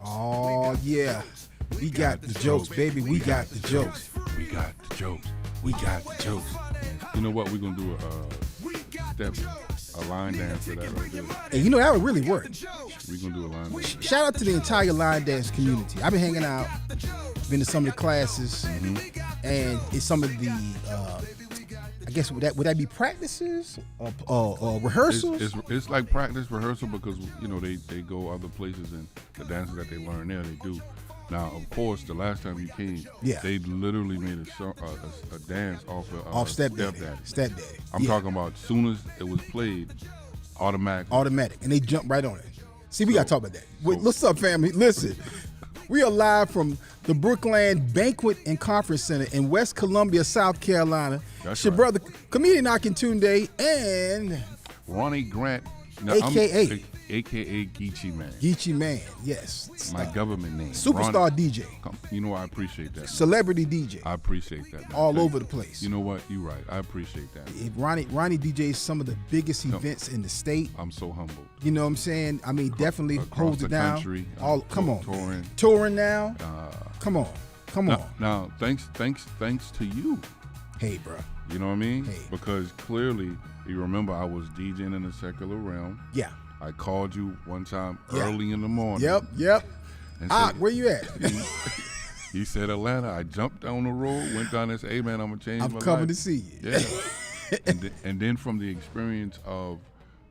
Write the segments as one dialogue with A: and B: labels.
A: Oh, yeah. We got the jokes, baby. We got the jokes.
B: We got the jokes. We got the jokes. You know what? We're going to do a line dance for that right there.
A: And you know, that would really work.
B: We're going to do a line dance.
A: Shout out to the entire line dance community. I've been hanging out, been to some of the classes, and it's some of the, I guess, would that be practices or rehearsals?
B: It's like practice, rehearsal, because, you know, they go other places and the dances that they learn there, they do. Now, of course, the last time you came, they literally made a dance off Step Daddy. I'm talking about as soon as it was played, automatic. And
A: they jumped right on it. See, we got to talk about that. What's up, family? Listen, we are live from the BROOKLAND Banquet and Conference Center in West Columbia, South Carolina.
B: That's
A: your brother, comedian Akintunde, and
B: Ronnie Grant, AKA Geechee Man.
A: Geechee Man, yes.
B: My government name.
A: Superstar
B: Ronnie,
A: DJ.
B: You know, I appreciate that.
A: Celebrity DJ.
B: I appreciate that, man.
A: All over the place.
B: You know what? You're right. I appreciate that.
A: Ronnie DJs some of the biggest events in the state.
B: I'm so humbled.
A: You know what I'm saying? I mean, definitely holds it down.
B: Country,
A: come on.
B: Touring
A: now. Come on.
B: Now, thanks to you.
A: Hey, bro.
B: You know what I mean?
A: Hey.
B: Because clearly, you remember I was DJing in the secular realm.
A: Yeah.
B: I called you one time early in the morning.
A: Yep. And where you at?
B: You said Atlanta. I jumped down the road, went down there and said, hey, man, I'm going to change my life.
A: I'm coming to see you.
B: Yeah. and then from the experience of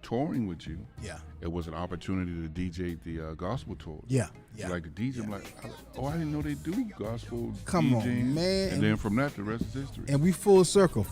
B: touring with you, it was an opportunity to DJ the gospel tour.
A: Yeah.
B: Like a DJ, I'm like, I didn't know they do gospel
A: Come
B: DJing.
A: on, man.
B: And then from that, the rest is history.
A: And we full circle.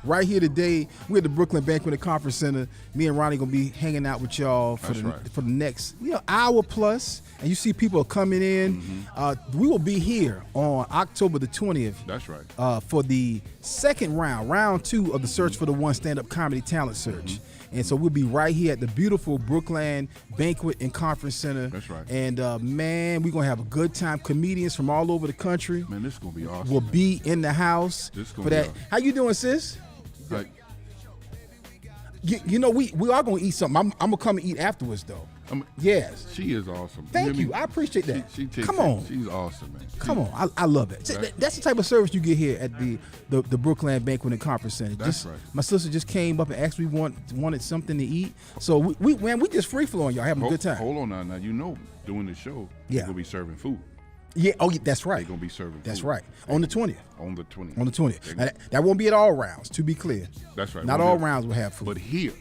A: Right here today, we're at the BROOKLAND Banquet and Conference Center. Me and Ronnie going to be hanging out with y'all for the next hour plus. And you see people coming in. We will be here on October the 20th.
B: That's right.
A: For the second round 2 of the Search for the One Stand-Up Comedy Talent Search. And so we'll be right here at the beautiful BROOKLAND Banquet and Conference Center.
B: That's right.
A: And man, we're going to have a good time. Comedians from all over the country.
B: Man, this is going to be awesome.
A: Will be in the house for that. How you doing, sis?
B: Like,
A: you know, we are going to eat something. I'm going to come and eat afterwards, though. Yes.
B: She is awesome.
A: Thank you. I appreciate that.
B: Come on. She's awesome, man.
A: Come on. I love it. Right. That's the type of service you get here at the BROOKLAND Banquet and Conference Center.
B: That's right.
A: My sister just came up and asked me wanted something to eat. So we just free flowing, y'all, having a good time.
B: Hold on now. You know, doing the show, we're going to be serving food.
A: Yeah. Oh, yeah, that's right.
B: They're going to be serving food.
A: That's right. On the 20th.
B: On the 20th.
A: On the 20th. Now, that won't be at all rounds, to be clear.
B: That's right.
A: Not all rounds will have food.
B: But here.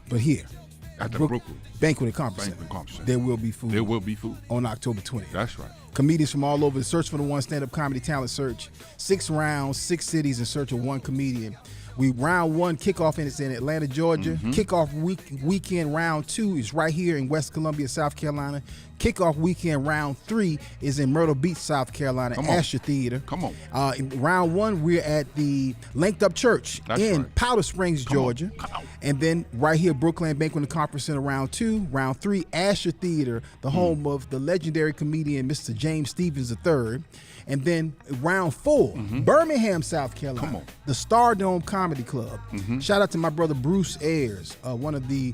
B: At the BROOKLAND
A: Banquet and Conference Center. There will be food.
B: There will be food.
A: On October 20th.
B: That's right.
A: Comedians from all over the Search for the One Stand-Up Comedy Talent Search. 6 rounds, 6 cities in search of one comedian. Round 1 kickoff is in Atlanta, Georgia. Kickoff weekend round 2 is right here in West Columbia, South Carolina. Kickoff weekend round 3 is in Myrtle Beach, South Carolina, Asher Theater.
B: Come on.
A: In round 1, we're at the Linked Up Church in Powder Springs, Georgia. And then right here, BROOKLAND Banquet and Conference Center, round 2. Round 3, Asher Theater, the home of the legendary comedian Mr. James Stevens III. And then round 4, Birmingham, South Carolina, the Stardome Comedy Club. Shout out to my brother Bruce Ayers, one of the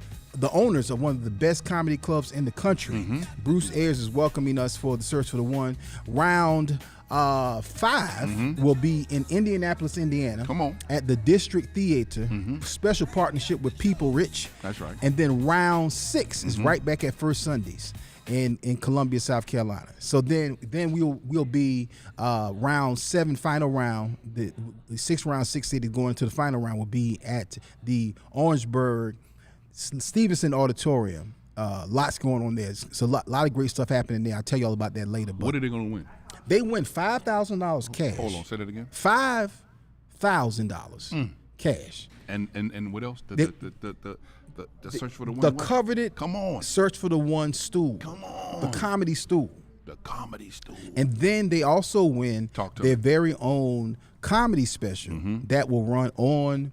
A: owners of one of the best comedy clubs in the country. Bruce Ayers is welcoming us for the Search for the One. Round 5 will be in Indianapolis, Indiana. At the District Theater. Special partnership with People Rich.
B: That's right.
A: And then round 6 is right back at First Sundays in Columbia, South Carolina. So then we'll be round 7, final round. The 6 round, 6 cities going into the final round will be at the Orangeburg Stevenson Auditorium. Lots going on there. So a lot of great stuff happening there. I'll tell you all about that later. But
B: what are they going to win?
A: They win $5,000 cash.
B: Hold on, say that again.
A: $5,000 cash.
B: And what else? The Search for the One.
A: The coveted Search for the One stool.
B: Come on.
A: The comedy stool.
B: The comedy stool.
A: And then they also win their very own comedy special that will run on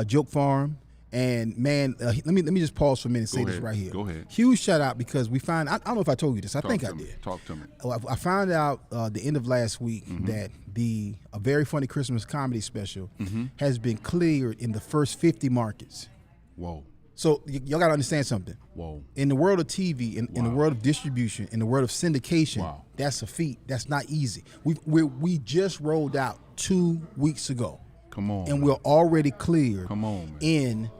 A: Joke Farm. And man, let me just pause for a minute and say this right here.
B: Go ahead.
A: Huge shout out because we find, I don't know if I told you this. I think I did.
B: Talk to me.
A: I found out the end of last week that a Very Funny Christmas comedy special has been cleared in the first 50 markets.
B: Whoa.
A: So y'all got to understand something.
B: Whoa.
A: In the world of TV, in the world of distribution, in the world of syndication, that's a feat. That's not easy. We just rolled out 2 weeks ago.
B: Come on.
A: And we're already cleared.
B: Come on, man.
A: In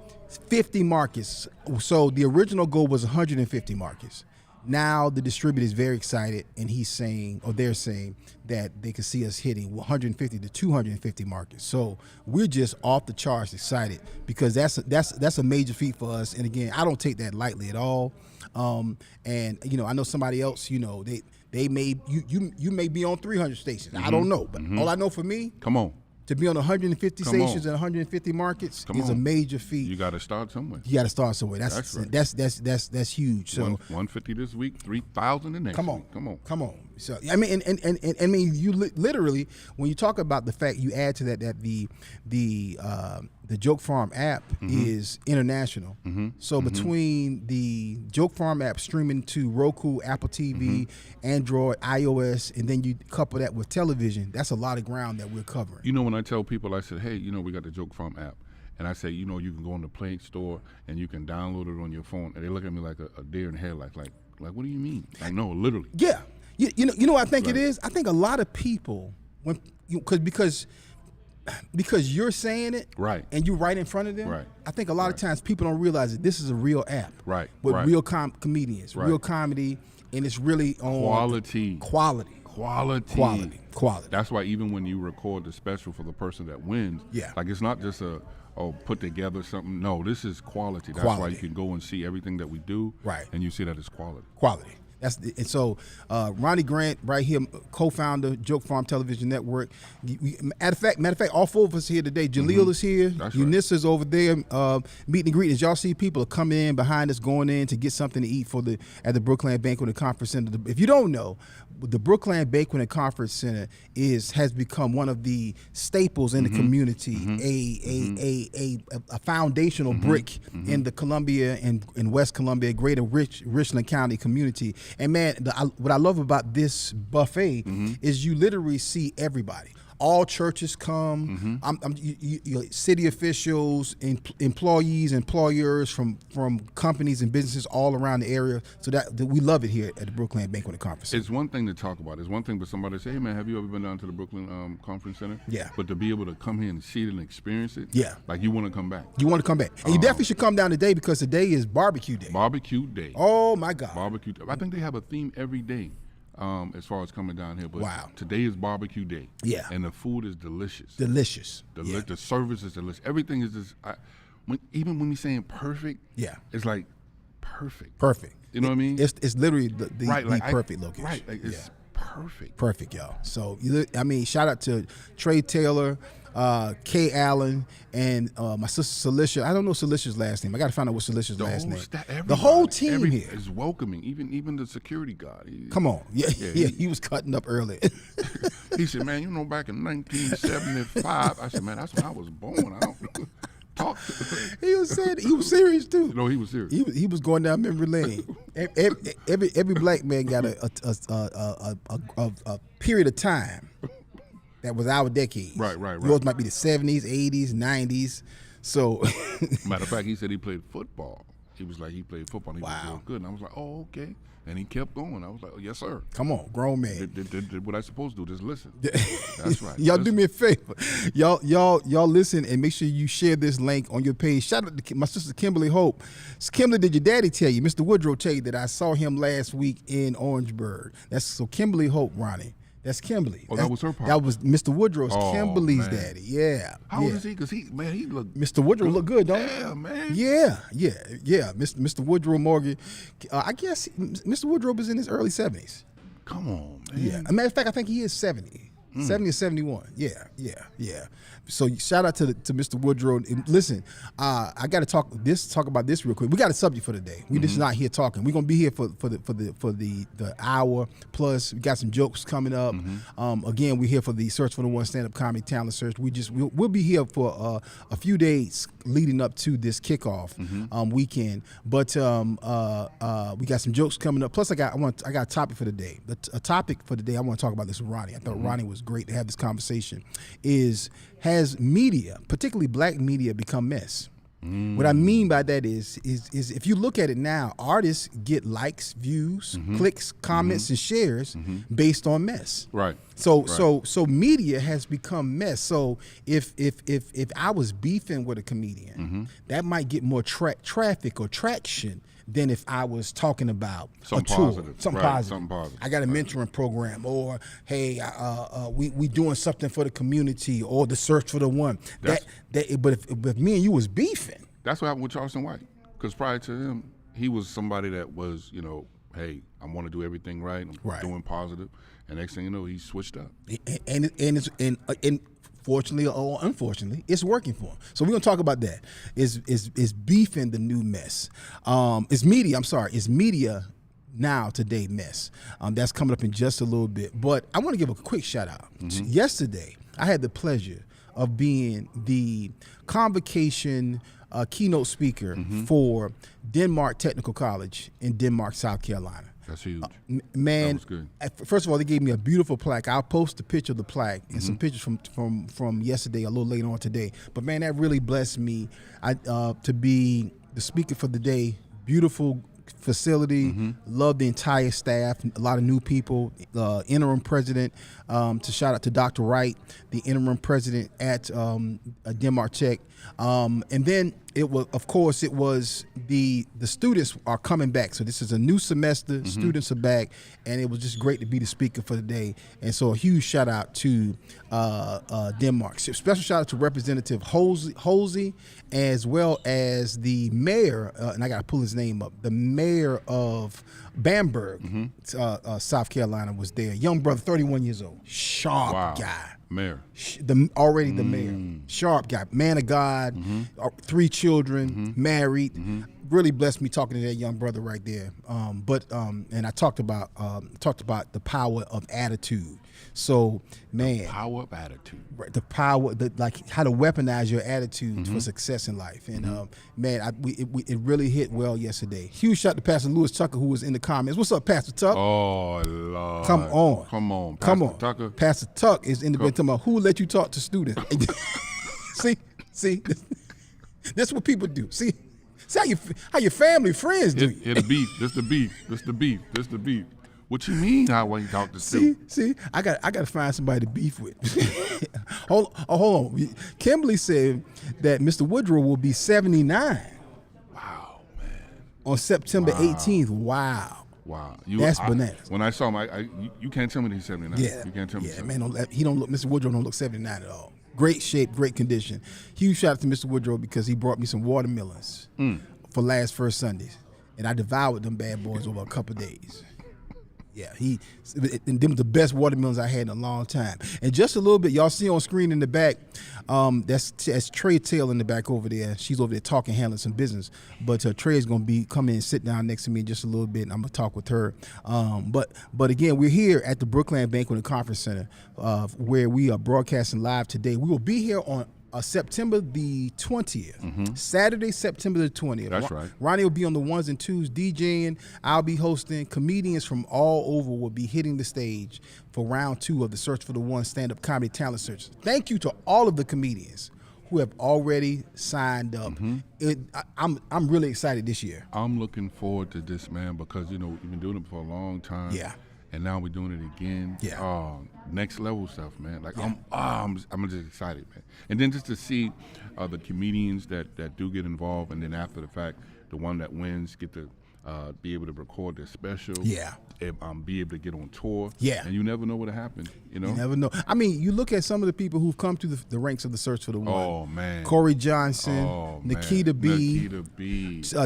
A: 50 markets. So the original goal was 150 markets. Now the distributor is very excited, and they're saying that they can see us hitting 150 to 250 markets. So we're just off the charts excited, because that's a major feat for us. And again, I don't take that lightly at all. And I know somebody else, they may you may be on 300 stations. I don't know, but all I know for me,
B: come on,
A: to be on 150 stations and 150 markets is a major feat.
B: You got to start somewhere.
A: That's right. That's huge. So
B: 150 this week, 3,000 the next week. Come on.
A: So I mean, and you literally, when you talk about the fact, you add to that the Joke Farm app is international. So between the Joke Farm app streaming to Roku, Apple TV, Android, iOS, and then you couple that with television, that's a lot of ground that we're covering.
B: When I tell people, I said, hey, we got the Joke Farm app. And I say, you can go on the Play Store and you can download it on your phone. And they look at me like a deer in headlights, like, what do you mean? Like, no, literally.
A: Yeah. You know what I think it is? I think a lot of people, because you're saying it,
B: right,
A: and you're right in front of them,
B: right,
A: I think a lot of times people don't realize that this is a real app,
B: right,
A: with real comedians, real comedy, and it's really on quality.
B: That's why even when you record the special for the person that wins, like it's not just put together something. No, this is quality. That's why you can go and see everything that we do,
A: right,
B: and you see that it's quality.
A: And so Ronnie Grant, right here, co-founder, Joke Farm Television Network. Matter of fact, all four of us here today. Jaleel is here. Unissa's over there, meet and greet. As y'all see, people are coming in behind us, going in to get something to eat at the BROOKLAND Banquet Conference Center. If you don't know, the BROOKLAND Banquet Conference Center has become one of the staples in the community, a foundational brick in the Columbia and West Columbia, greater Richland County community. And man, what I love about this buffet is you literally see everybody. All churches come, city officials, employees, employers from companies and businesses all around the area. So that we love it here at the BROOKLAND Banquet Conference Center.
B: It's one thing to talk about. It's one thing for somebody to say, hey man, have you ever been down to the BROOKLAND Conference Center?
A: Yeah.
B: But to be able to come here and see it and experience it, like you want to come back.
A: And you definitely should come down today, because today is barbecue day. Oh my God.
B: Barbecue day. I think they have a theme every day. As far as coming down here, but today is barbecue day. Yeah, and the food is delicious. The service is delicious. Everything is just. Even when we saying perfect, it's like perfect. You know what I mean?
A: It's literally the perfect location.
B: Right, like it's
A: perfect, y'all. So shout out to Trey Taylor, Kay Allen, and my sister Celicia. I don't know Celicia's last name. I got to find out what Celicia's last name. The whole team here
B: is welcoming. Even the security guard.
A: Come on, he was cutting up early.
B: He said, "Man, back in 1975." I said, "Man, that's when I was born." I don't talk.
A: He was serious too.
B: No, he was serious.
A: He was going down memory lane. Every black man got a period of time. That was our decade.
B: Right.
A: Yours might be the 70s, 80s, 90s. So,
B: matter of fact, he said he played football. He was like, he played football. And he was real good. And I was like, oh, okay. And he kept going. I was like, oh, yes, sir.
A: Come on, grown man.
B: Did what I supposed to do. Just listen. That's right.
A: Y'all do me a favor. Y'all listen and make sure you share this link on your page. Shout out to my sister Kimberly Hope. Kimberly, did your daddy tell you, Mr. Woodrow tell you that I saw him last week in Orangeburg? So Kimberly Hope, Ronnie. That's Kimberly.
B: Oh, that was her part.
A: That was Mr. Woodrow's Kimberly's daddy. Yeah.
B: How old is he? Because he looked.
A: Mr. Woodrow looked good, don't he?
B: Yeah, man.
A: Yeah. Mr. Woodrow Morgan. I guess Mr. Woodrow was in his early 70s.
B: Come on, man.
A: Yeah. As a matter of fact, I think he is 70. 70 or 71. Yeah. So shout out to Mr. Woodrow. And listen, I got to talk about this real quick. We got a subject for today. We just not here talking. We're gonna be here for the hour plus. We got some jokes coming up. Again, we're here for the Search for the One Stand Up Comedy Talent Search. We'll be here for a few days leading up to this kickoff weekend. But we got some jokes coming up. Plus, I got a topic for the day. A topic for the day I want to talk about this with Ronnie. I thought Ronnie was great to have this conversation. Has media, particularly black media, become mess? What I mean by that is if you look at it now, artists get likes, views, clicks, comments, and shares based on mess.
B: Right.
A: So media has become mess. So if I was beefing with a comedian, that might get more traffic or traction than if I was talking about
B: something
A: a tour,
B: positive.
A: something positive. I got a mentoring program, or hey, we doing something for the community, or the search for the one. But if me and you was beefing,
B: that's what happened with Charleston White. Because prior to him, he was somebody that was, hey, I want to do everything right. I'm doing positive, and next thing you know, he switched up.
A: And fortunately or unfortunately, it's working for him. So we're gonna talk about that. Is beefing the new mess? Is media now today mess? That's coming up in just a little bit. But I want to give a quick shout out. Yesterday, I had the pleasure of being the convocation keynote speaker for Denmark Technical College in Denmark, South Carolina.
B: That's huge.
A: Man,
B: that was good.
A: First of all, they gave me a beautiful plaque. I'll post a picture of the plaque and some pictures from yesterday, a little later on today. But man, that really blessed me. To be the speaker for the day. Beautiful facility. Love the entire staff. A lot of new people. Interim president. To shout out to Dr. Wright, the interim president at Denmark Tech. And then it was the students are coming back. So this is a new semester. Students are back, and it was just great to be the speaker for the day. And so a huge shout out to Denmark. Special shout out to Representative Halsey, as well as the mayor. And I got to pull his name up. The mayor of Bamberg, South Carolina, was there. Young brother, 31 years old, sharp guy.
B: Mayor.
A: The mayor. Sharp guy, man of God, 3 children, married. Really blessed me talking to that young brother right there. And I talked about the power of attitude. So, man,
B: the power of attitude.
A: Right, the power, like how to weaponize your attitude for success in life. And man, it really hit well yesterday. Huge shout out to Pastor Lewis Tucker, who was in the comments. What's up, Pastor Tuck?
B: Oh Lord,
A: come on,
B: Pastor Tucker.
A: Pastor Tuck is in the bed talking about who let you talk to students. see, that's what people do. See how your family friends do.
B: It's the beef. What you mean? How you talk to students?
A: See, I got to find somebody to beef with. Hold on. Kimberly said that Mr. Woodrow will be 79.
B: Wow, man.
A: On September 18th. Wow. That's bananas.
B: When I saw him, you can't tell me that he's 79.
A: Yeah.
B: You can't tell me.
A: Yeah, man. Mr. Woodrow don't look 79 at all. Great shape, great condition. Huge shout out to Mr. Woodrow because he brought me some watermelons for last first Sundays, and I devoured them bad boys over a couple of days. Yeah, them were the best watermelons I had in a long time. And just a little bit, y'all see on screen in the back, that's Trey Taylor in the back over there. She's over there talking, handling some business. But Trey's going to come in and sit down next to me in just a little bit, and I'm going to talk with her. But again, we're here at the BROOKLAND Banquet Conference Center where we are broadcasting live today. We will be here on September the 20th, Saturday, September the 20th.
B: That's right.
A: Ronnie will be on the ones and twos DJing. I'll be hosting. Comedians from all over will be hitting the stage for round 2 of the Search for the One stand-up comedy talent search. Thank you to all of the comedians who have already signed up. I'm really excited this year.
B: I'm looking forward to this, man, because we've been doing it for a long time.
A: Yeah.
B: And now we're doing it again.
A: Yeah.
B: Next level stuff, man. Like I'm just excited, man. And then just to see the comedians that do get involved, and then after the fact, the one that wins get to be able to record their special.
A: Yeah.
B: Be able to get on tour.
A: Yeah.
B: And you never know what'll happen. You
A: never know. I mean, you look at some of the people who've come through the ranks of the Search for the One.
B: Oh man.
A: Corey Johnson, Nikita B.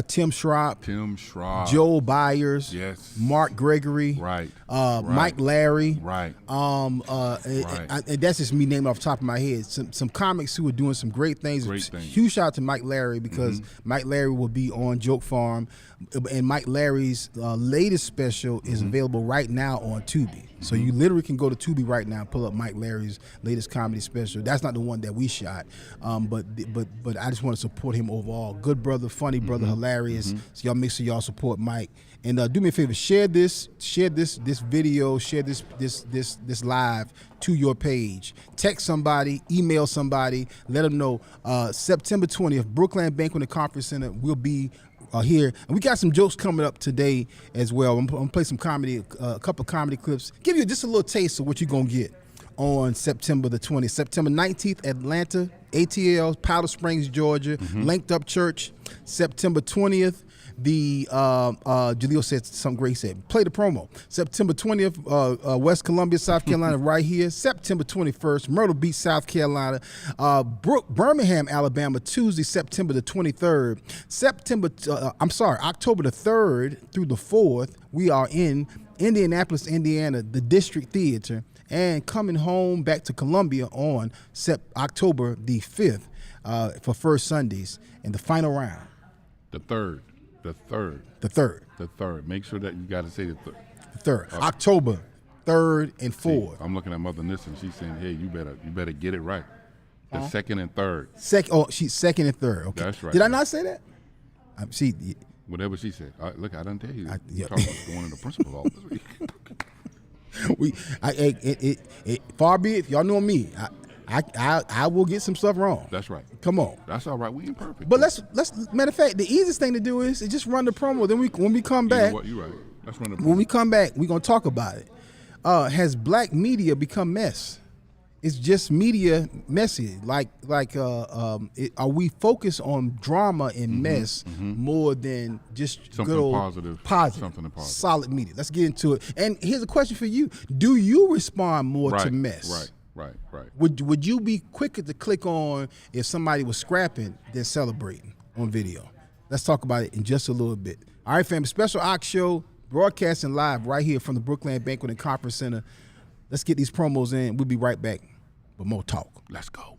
A: Tim Schropp. Joel Byers.
B: Yes.
A: Mark Gregory.
B: Right.
A: Mike Larry.
B: Right.
A: And that's just me naming off the top of my head. Some comics who are doing some great things. Huge shout out to Mike Larry because Mike Larry will be on Joke Farm, and Mike Larry's latest special is available right now on Tubi. So you literally can go to Tubi right now and pull up Mike Larry's latest comedy special. That's not the one that we shot, but I just want to support him overall. Good brother, funny brother, hilarious. So y'all make sure y'all support Mike And do me a favor, share this video, share this live to your page. Text somebody, email somebody, let them know. September 20th, Brookland Banquet Conference Center will be here, and we got some jokes coming up today as well. I'm gonna play some comedy, a couple of comedy clips, give you just a little taste of what you're gonna get on September the 20th. September 19th, Atlanta, ATL, Powder Springs, Georgia, Linked Up Church. September 20th, the Jaleel said something great. He said, play the promo. September 20th, West Columbia, South Carolina, right here. September 21st, Myrtle Beach, South Carolina. Birmingham, Alabama, Tuesday, September the 23rd. October the 3rd through the 4th, we are in Indianapolis, Indiana, the District Theater, and coming home back to Columbia on October the 5th for First Sundays in the final round.
B: The third. Make sure that you got to say the third.
A: The third. October 3rd and 4th.
B: I'm looking at Mother Nissen. She's saying, hey, you better get it right. The second and third.
A: She's second and third. Okay.
B: That's right.
A: Did I not say that?
B: Whatever she said. Look, I didn't tell you. We're talking about going in the principal's office.
A: Far be it, y'all know me. I will get some stuff wrong.
B: That's right.
A: Come on.
B: That's all right. We ain't perfect.
A: But let's matter of fact, the easiest thing to do is just run the promo. Then when we come back,
B: you know what? You're right. Let's run the promo.
A: When we come back, we're gonna talk about it. Has black media become mess? It's just media messy. Are we focused on drama and mess more than just
B: something
A: good old
B: positive, something positive,
A: solid media? Let's get into it. And here's a question for you: do you respond more to mess?
B: Right.
A: Would you be quicker to click on if somebody was scrapping than celebrating on video? Let's talk about it in just a little bit. All right, fam. Special Ox Show broadcasting live right here from the Brookland Banquet Conference Center. Let's get these promos in. We'll be right back with more talk.
B: Let's go.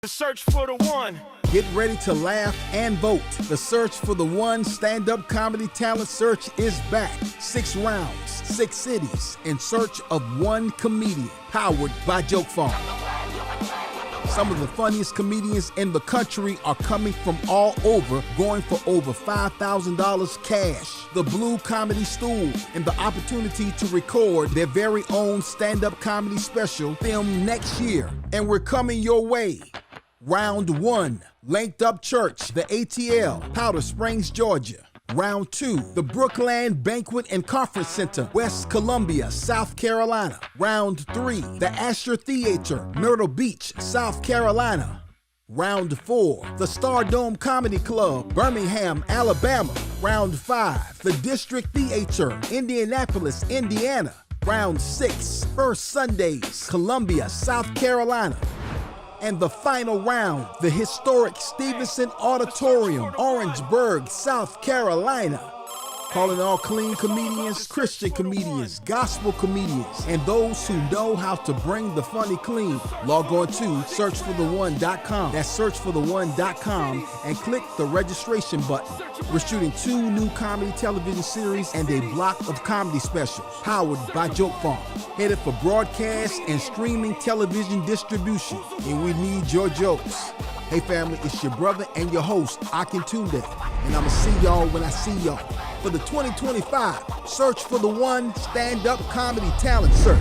C: The search for the one.
A: Get ready to laugh and vote. The search for the one stand-up comedy talent search is back. 6 rounds, 6 cities, in search of one comedian. Powered by Joke Farm. Some of the funniest comedians in the country are coming from all over, going for over $5,000 cash. The Blue Comedy Stool and the opportunity to record their very own stand-up comedy special filmed next year. And we're coming your way. Round 1, Linked Up Church, the ATL, Powder Springs, Georgia. Round 2, the Brookland Banquet and Conference Center, West Columbia, South Carolina. Round 3, the Asher Theater, Myrtle Beach, South Carolina. Round 4, the Stardome Comedy Club, Birmingham, Alabama. Round 5, the District Theater, Indianapolis, Indiana. Round 6, First Sundays, Columbia, South Carolina. And the final round, the historic Stevenson Auditorium, Orangeburg, South Carolina. Calling all clean comedians, Christian comedians, gospel comedians, and those who know how to bring the funny clean. Log on to searchfortheone.com. That's searchfortheone.com and click the registration button. We're shooting 2 new comedy television series and a block of comedy specials, powered by Joke Farm. Headed for broadcast and streaming television distribution, and we need your jokes. Hey family, it's your brother and your host, Akintunde, and I'ma see y'all when I see y'all for the 2025 Search for the One Stand-Up Comedy Talent Search.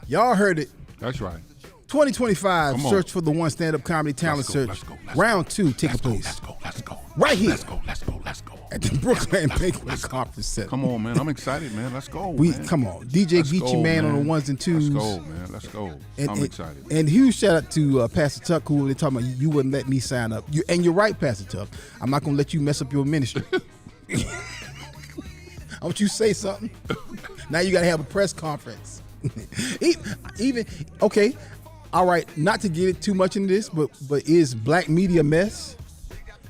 A: Y'all heard it.
B: That's right.
A: 2025 Search for the One Stand-Up Comedy Talent Search.
B: Let's go.
A: Round 2 taking place.
B: Let's go.
A: Right here.
B: Let's go.
A: At the Brookland Banquet Conference Center.
B: Come on, man. I'm excited, man. Let's go.
A: Come on. DJ Geechee Man on the ones and twos.
B: Let's go, man. Let's go. I'm excited.
A: And huge shout out to Pastor Tuck, who they're talking about you wouldn't let me sign up. And you're right, Pastor Tuck. I'm not going to let you mess up your ministry. I want you to say something. Now you got to have a press conference. Okay. All right, not to get it too much into this, but is black media a mess?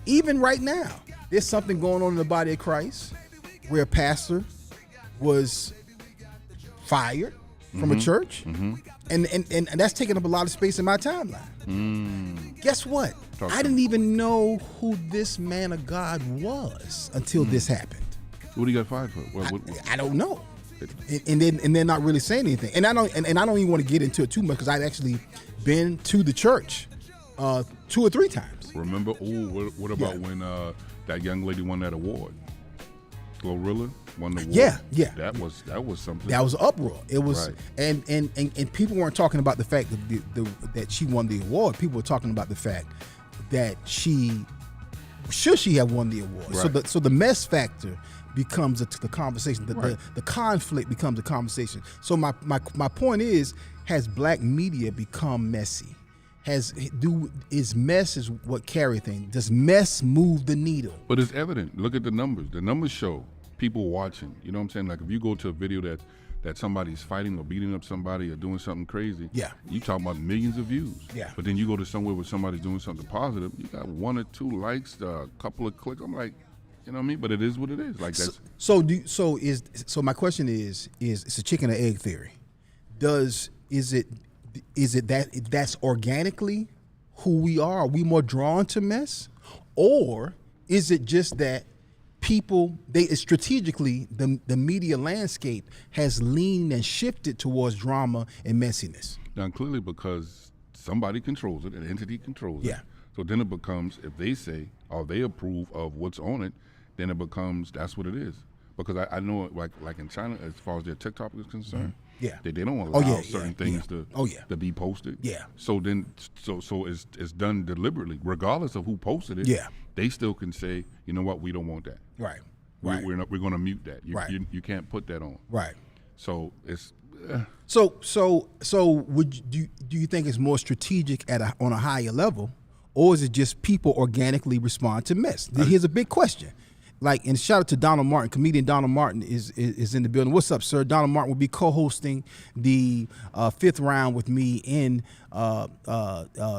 A: Even right now, there's something going on in the body of Christ where a pastor was fired from a church, and that's taking up a lot of space in my timeline. Guess what? I didn't even know who this man of God was until this happened.
B: What do you got fired for?
A: I don't know. And they're not really saying anything, and I don't even want to get into it too much because I've actually been to the church 2 or 3 times.
B: Remember? What about when that young lady won that award? Glorilla won the award.
A: Yeah.
B: That was something.
A: That was an uproar. It was,
B: right.
A: and people weren't talking about the fact that she won the award. People were talking about the fact that should she have won the award.
B: Right.
A: So the mess factor becomes the conversation.
B: Right.
A: The conflict becomes a conversation. So my point is, has black media become messy? Is mess is what carry things? Does mess move the needle?
B: But it's evident. Look at the numbers. The numbers show people watching. You know what I'm saying? Like if you go to a video that somebody's fighting or beating up somebody or doing something crazy, you talking about millions of views.
A: Yeah.
B: But then you go to somewhere where somebody's doing something positive, you got 1 or 2 likes, a couple of clicks. I'm like, you know what I mean? But it is what it is. Like that's
A: So my question is it's a chicken or egg theory. Is it that that's organically who we are? Are we more drawn to mess? Or is it just that people, strategically, the media landscape has leaned and shifted towards drama and messiness?
B: Now, clearly because somebody controls it, an entity controls it.
A: Yeah.
B: So then it becomes, if they say or they approve of what's on it, then it becomes, that's what it is. Because I know, like in China, as far as their TikTok is concerned, they don't allow certain things to be posted.
A: Yeah.
B: So then, so it's done deliberately, regardless of who posted it.
A: Yeah.
B: They still can say, you know what, we don't want that.
A: Right.
B: We're going to mute that. You can't put that on.
A: Right.
B: So it's.
A: So do you think it's more strategic on a higher level, or is it just people organically respond to mess? Here's a big question. Like, and shout out to Donald Martin, comedian Donald Martin is in the building. What's up, sir? Donald Martin will be co-hosting the 5th round with me in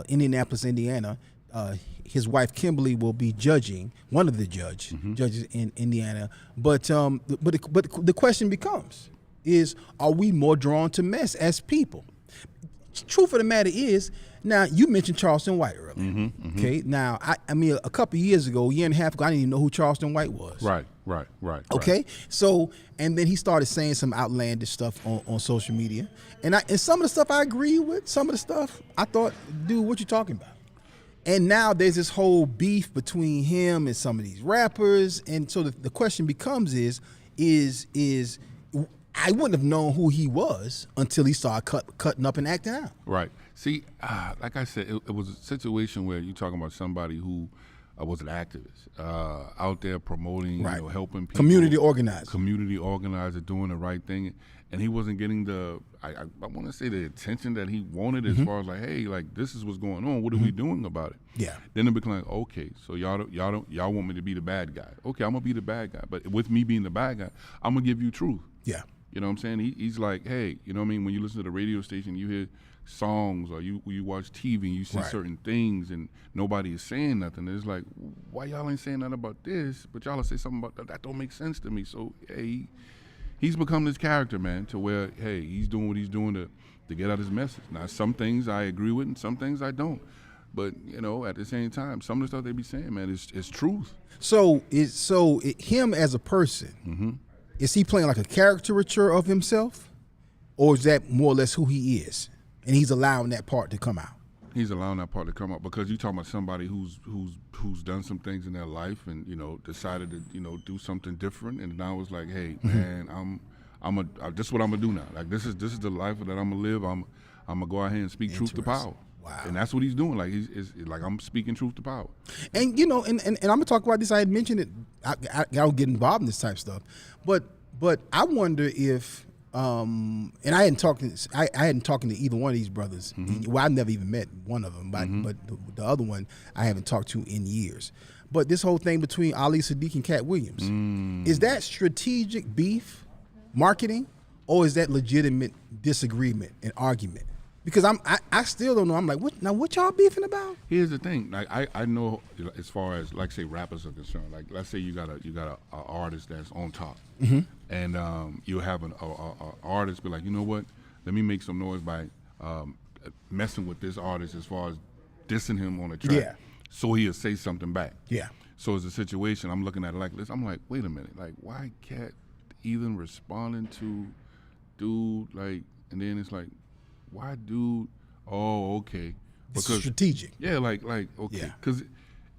A: Indianapolis, Indiana. His wife Kimberly will be judging, one of the judges in Indiana. But the question becomes: are we more drawn to mess as people? Truth of the matter is, now you mentioned Charleston White earlier. Okay, now I mean a couple of years ago, a year and a half ago, I didn't even know who Charleston White was.
B: Right.
A: Okay, so and then he started saying some outlandish stuff on social media, and some of the stuff I agree with, some of the stuff I thought, dude, what you talking about? And now there's this whole beef between him and some of these rappers, and so the question becomes is I wouldn't have known who he was until he started cutting up and acting out.
B: Right. See, like I said, it was a situation where you're talking about somebody who was an activist out there promoting, helping people. Community organizer, doing the right thing. And he wasn't getting I want to say the attention that he wanted as far as like, hey, like this is what's going on. What are we doing about it? Yeah. Then it became like, okay, so y'all want me to be the bad guy. Okay, I'm gonna be the bad guy. But with me being the bad guy, I'm gonna give you truth. Yeah. You know what I'm saying? He's like, hey, you know what I mean? When you listen to the radio station, you hear songs, or you watch TV and you see certain things and nobody is saying nothing. It's like, why y'all ain't saying nothing about this, but y'all will say something about that? That don't make sense to me. So, hey, he's become this character, man, to where, hey, he's doing what he's doing to get out his message. Now, some things I agree with and some things I don't. But, you know, at the same time, some of the stuff they be saying, man, is truth. So him as a person, is he playing like a caricature of himself, or is that more or less who he is, and he's allowing that part to come out? He's allowing that part to come out because you're talking about somebody who's done some things in their life and, you know, decided to, you know, do something different, and now it's like, hey, man, this is what I'm gonna do now. Like this is the life that I'm gonna live. I'm gonna go out here and speak truth to power. Wow. And that's what he's doing. Like he's like, I'm speaking truth to power. And you know, and I'm gonna talk about this. I had mentioned it. I don't get involved in this type of stuff, but I wonder if and I hadn't talked to either one of these brothers. Well, I've never even met one of them, but the other one I haven't talked to in years. But this whole thing between Ali Sadiq and Cat Williams, is that strategic beef, marketing, or is that legitimate disagreement and argument? Because I still don't know. I'm like, what y'all beefing about? Here's the thing. Like I know as far as like say rappers are concerned. Like let's say you got a artist that's on top, and you have an artist be like, you know what? Let me make some noise by messing with this artist as far as dissing him on a track. Yeah. So he'll say something back. Yeah. So it's a situation. I'm looking at it like this. I'm like, wait a minute. Like why Cat even responding to dude like, and then it's like. Why, dude? Oh, okay.
A: It's strategic.
B: Yeah, like okay, because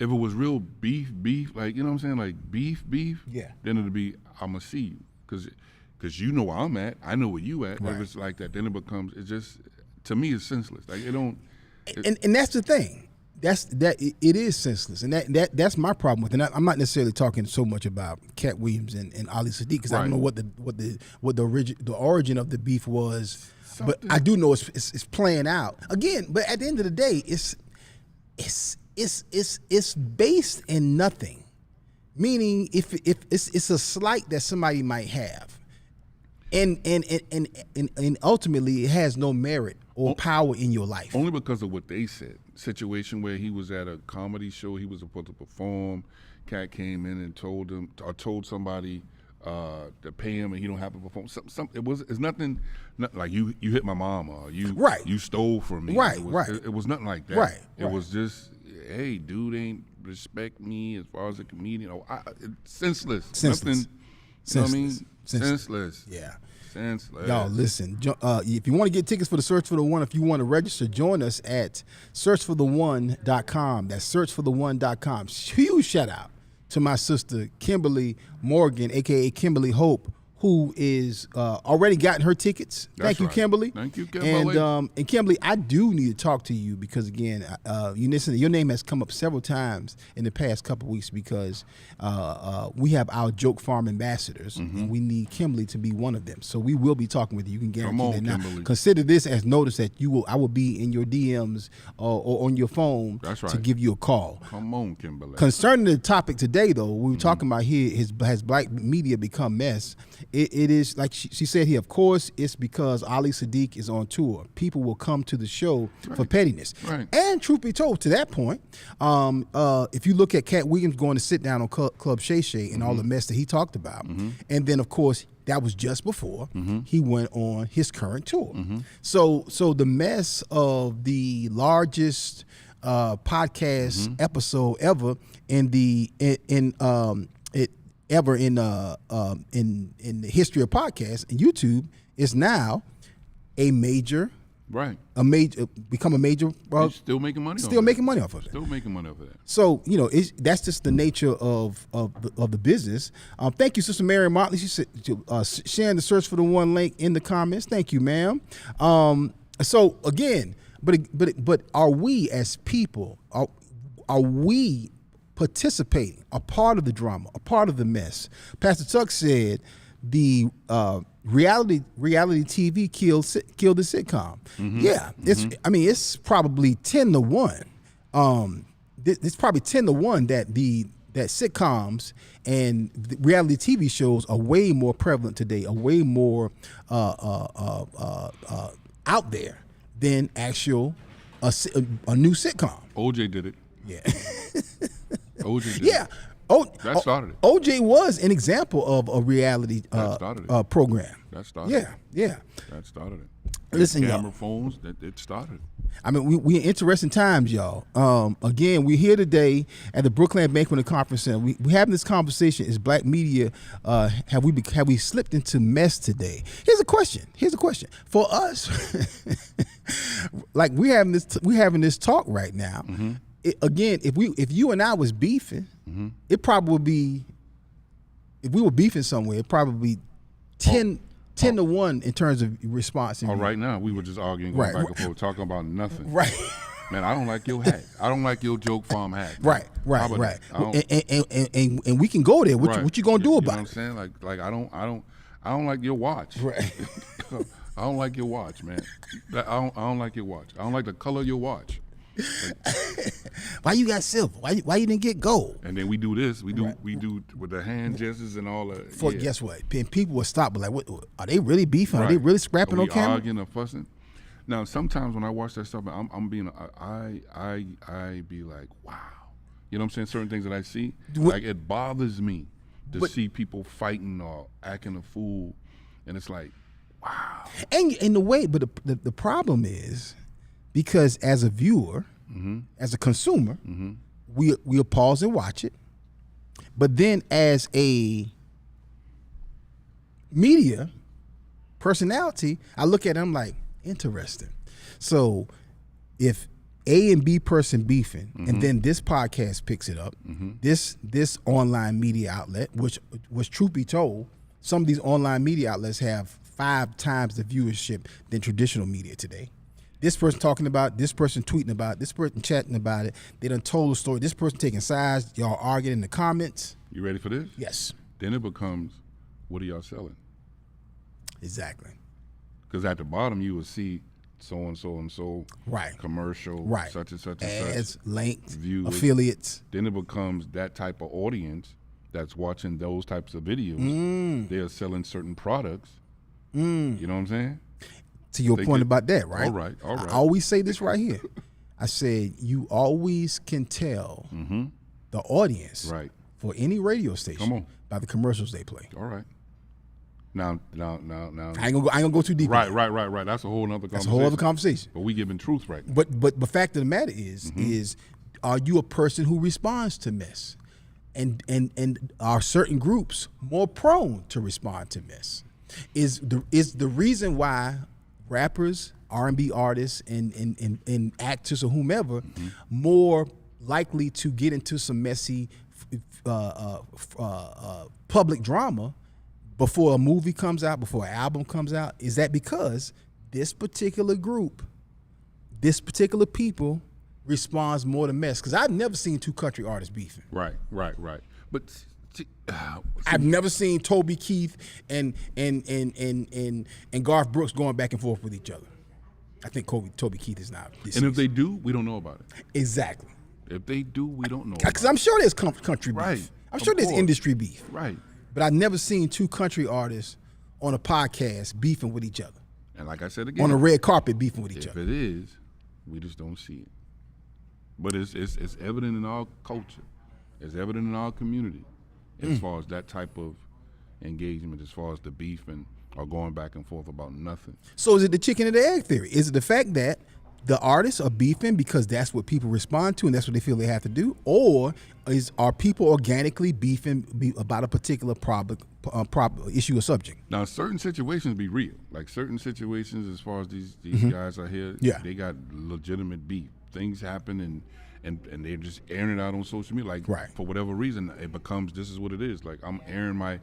B: if it was real beef, like, you know what I'm saying, like beef, then it'd be, I'm gonna see you, because you know where I'm at, I know where you at. If it's like that, then it becomes, it's just, to me, it's senseless. Like, it don't.
A: And that's the thing. It is senseless, and that's my problem with it. And I'm not necessarily talking so much about Cat Williams and Ali Sadiq, because I don't know what the origin of the beef was, but I do know it's playing out again. But at the end of the day, it's based in nothing. Meaning, if it's a slight that somebody might have, and ultimately it has no merit or power in your life.
B: Only because of what they said. Situation where he was at a comedy show, he was supposed to perform. Cat came in and told somebody to pay him, and he don't have to perform. It's nothing like you hit my mama, or you stole from me. It was nothing like that. It was just, hey, dude ain't respect me as far as a comedian. It's senseless. Nothing. You know what I mean? Senseless.
A: Yeah.
B: Senseless.
A: Y'all, listen. If you want to get tickets for the Search for the One, if you want to register, join us at searchfortheone.com. That's searchfortheone.com. Huge shout out to my sister Kimberly Morgan, aka Kimberly Hope, who is already gotten her tickets. Thank you, Kimberly.
B: Thank you, Kimberly.
A: And Kimberly, I do need to talk to you because, again, your name has come up several times in the past couple of weeks because we have our Joke Farm ambassadors, and we need Kimberly to be one of them. So we will be talking with you. You can guarantee that. Now, consider this as notice that I will be in your DMs or on your phone to give you a call.
B: Come on, Kimberly.
A: Concerning the topic today, though, we were talking about here, has black media become mess? It is, like she said here, of course, it's because Ali Sadiq is on tour. People will come to the show for pettiness.
B: Right.
A: And truth be told, to that point, if you look at Cat Williams going to sit down on Club Shay Shay and all the mess that he talked about, and then, of course, that was just before he went on his current tour. So the mess of the largest podcast episode ever in the in the history of podcasts and YouTube is now a major, become a major.
B: Still making money.
A: Still making money off of it.
B: Still making money off of that.
A: So that's just the nature of the business. Thank you, Sister Mary Motley. She said sharing the Search for the One link in the comments. Thank you, ma'am. So again, but are we as people are we participating, a part of the drama, a part of the mess? Pastor Tuck said the reality TV killed the sitcom. Yeah, it's probably 10-1. It's probably 10-1 that sitcoms and the reality TV shows are way more prevalent today, are way more out there than actual a new sitcom.
B: OJ did it.
A: Yeah.
B: OJ did
A: yeah.
B: That started it.
A: OJ was an example of a reality program.
B: That started it.
A: Yeah.
B: That started it.
A: Listen,
B: camera
A: y'all.
B: phones, it started.
A: I mean, we in interesting times, y'all. Again, we're here today at the BROOKLAND Banquet Conference Center. We having this conversation: is black media have we slipped into mess today? Here's a question for us. Like we're having this talk right now. Again, if you and I was beefing, it probably would be, if we were beefing somewhere, it probably be 10-1 in terms of response.
B: Right now, we were just arguing, going back and forth, talking about nothing.
A: Right.
B: Man, I don't like your hat. I don't like your Joke Farm hat.
A: Right. And we can go there. What you gonna do about it?
B: You know what I'm saying? Like I don't like your watch.
A: Right.
B: I don't like your watch, man. I don't like your watch. I don't like the color of your watch.
A: Why you got silver? Why you didn't get gold?
B: And then we do this. We do with the hand gestures and all that.
A: Guess what? And people will stop. But like, what are they really beefing? Are they really scrapping on camera?
B: Arguing or fussing. Now, sometimes when I watch that stuff, I'm being I be like, wow. You know what I'm saying? Certain things that I see, like it bothers me to see people fighting or acting a fool, and it's like, wow. And
A: in the way, but the problem is, because as a viewer, as a consumer, we'll pause and watch it. But then as a media personality, I look at it, I'm like, interesting. So if A and B person beefing, and then this podcast picks it up. This online media outlet, which truth be told, some of these online media outlets have 5 times the viewership than traditional media today. This person talking about it, this person tweeting about it, this person chatting about it. They done told the story. This person taking sides. Y'all arguing in the comments.
B: You ready for this?
A: Yes.
B: Then it becomes, what are y'all selling?
A: Exactly.
B: Because at the bottom you will see so and so and so,
A: right,
B: commercial,
A: right,
B: such and such and
A: ads,
B: such,
A: links,
B: viewers,
A: affiliates.
B: Then it becomes that type of audience that's watching those types of videos. They are selling certain products. You know what I'm saying?
A: To your point about that, right?
B: All right.
A: I always say this right here. I said you always can tell the audience for any radio station by the commercials they play.
B: All right. Now.
A: I ain't gonna go too deep.
B: Right. That's a whole other conversation.
A: That's a whole other conversation.
B: But we giving truth right now.
A: But the fact of the matter is are you a person who responds to mess? And are certain groups more prone to respond to mess? Is the reason why rappers, R&B artists, and actors or whomever more likely to get into some messy public drama before a movie comes out, before an album comes out? Is that because this particular group, this particular people responds more to mess? Because I've never seen 2 country artists beefing.
B: Right. But
A: I've never seen Toby Keith and Garth Brooks going back and forth with each other. I think Toby Keith is not.
B: And if they do, we don't know about it.
A: Exactly.
B: If they do, we don't know about it.
A: Because I'm sure there's country beef.
B: Right.
A: I'm sure there's industry beef.
B: Right.
A: But I've never seen 2 country artists on a podcast beefing with each other.
B: And like I said again,
A: on a red carpet beefing with each other.
B: If it is, we just don't see it. But it's evident in our culture. It's evident in our community as far as that type of engagement, as far as the beef and or going back and forth about nothing.
A: So is it the chicken and the egg theory? Is it the fact that the artists are beefing because that's what people respond to and that's what they feel they have to do? Or are people organically beefing about a particular issue or subject?
B: Now, certain situations be real. Like certain situations as far as these guys are here, they got legitimate beef. Things happen and they're just airing it out on social media. Like for whatever reason, it becomes, this is what it is. Like I'm airing my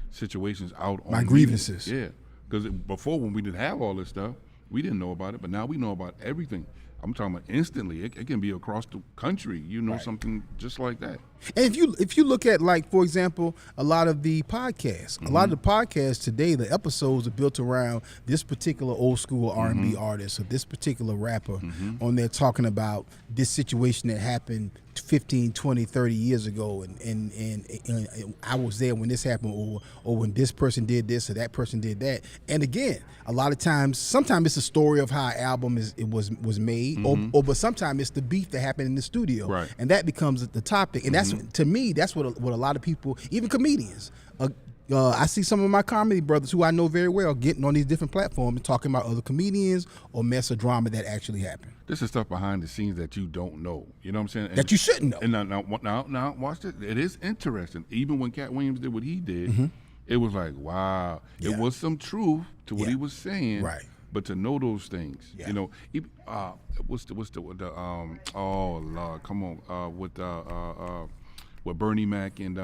B: situations out on
A: my grievances.
B: Yeah. Because before, when we didn't have all this stuff, we didn't know about it, but now we know about everything. I'm talking about instantly. It can be across the country. You know something just like that.
A: And if you look at, like, for example, a lot of the podcasts, a lot of the podcasts today, the episodes are built around this particular old school R&B artist or this particular rapper on there talking about this situation that happened 15, 20, 30 years ago, and I was there when this happened, or when this person did this or that person did that. And again, a lot of times, sometimes it's a story of how an album was made, but sometimes it's the beef that happened in the studio, and that becomes the topic. And that's, to me, that's what a lot of people, even comedians. I see some of my comedy brothers who I know very well getting on these different platforms and talking about other comedians or mess or drama that actually happened.
B: This is stuff behind the scenes that you don't know. You know what I'm saying?
A: That you shouldn't know.
B: And now watch this. It is interesting. Even when Cat Williams did what he did, it was like, wow. Yeah. It was some truth to what he was saying. Right. But to know those things, you know, what's the oh Lord, come on, with Bernie Mac and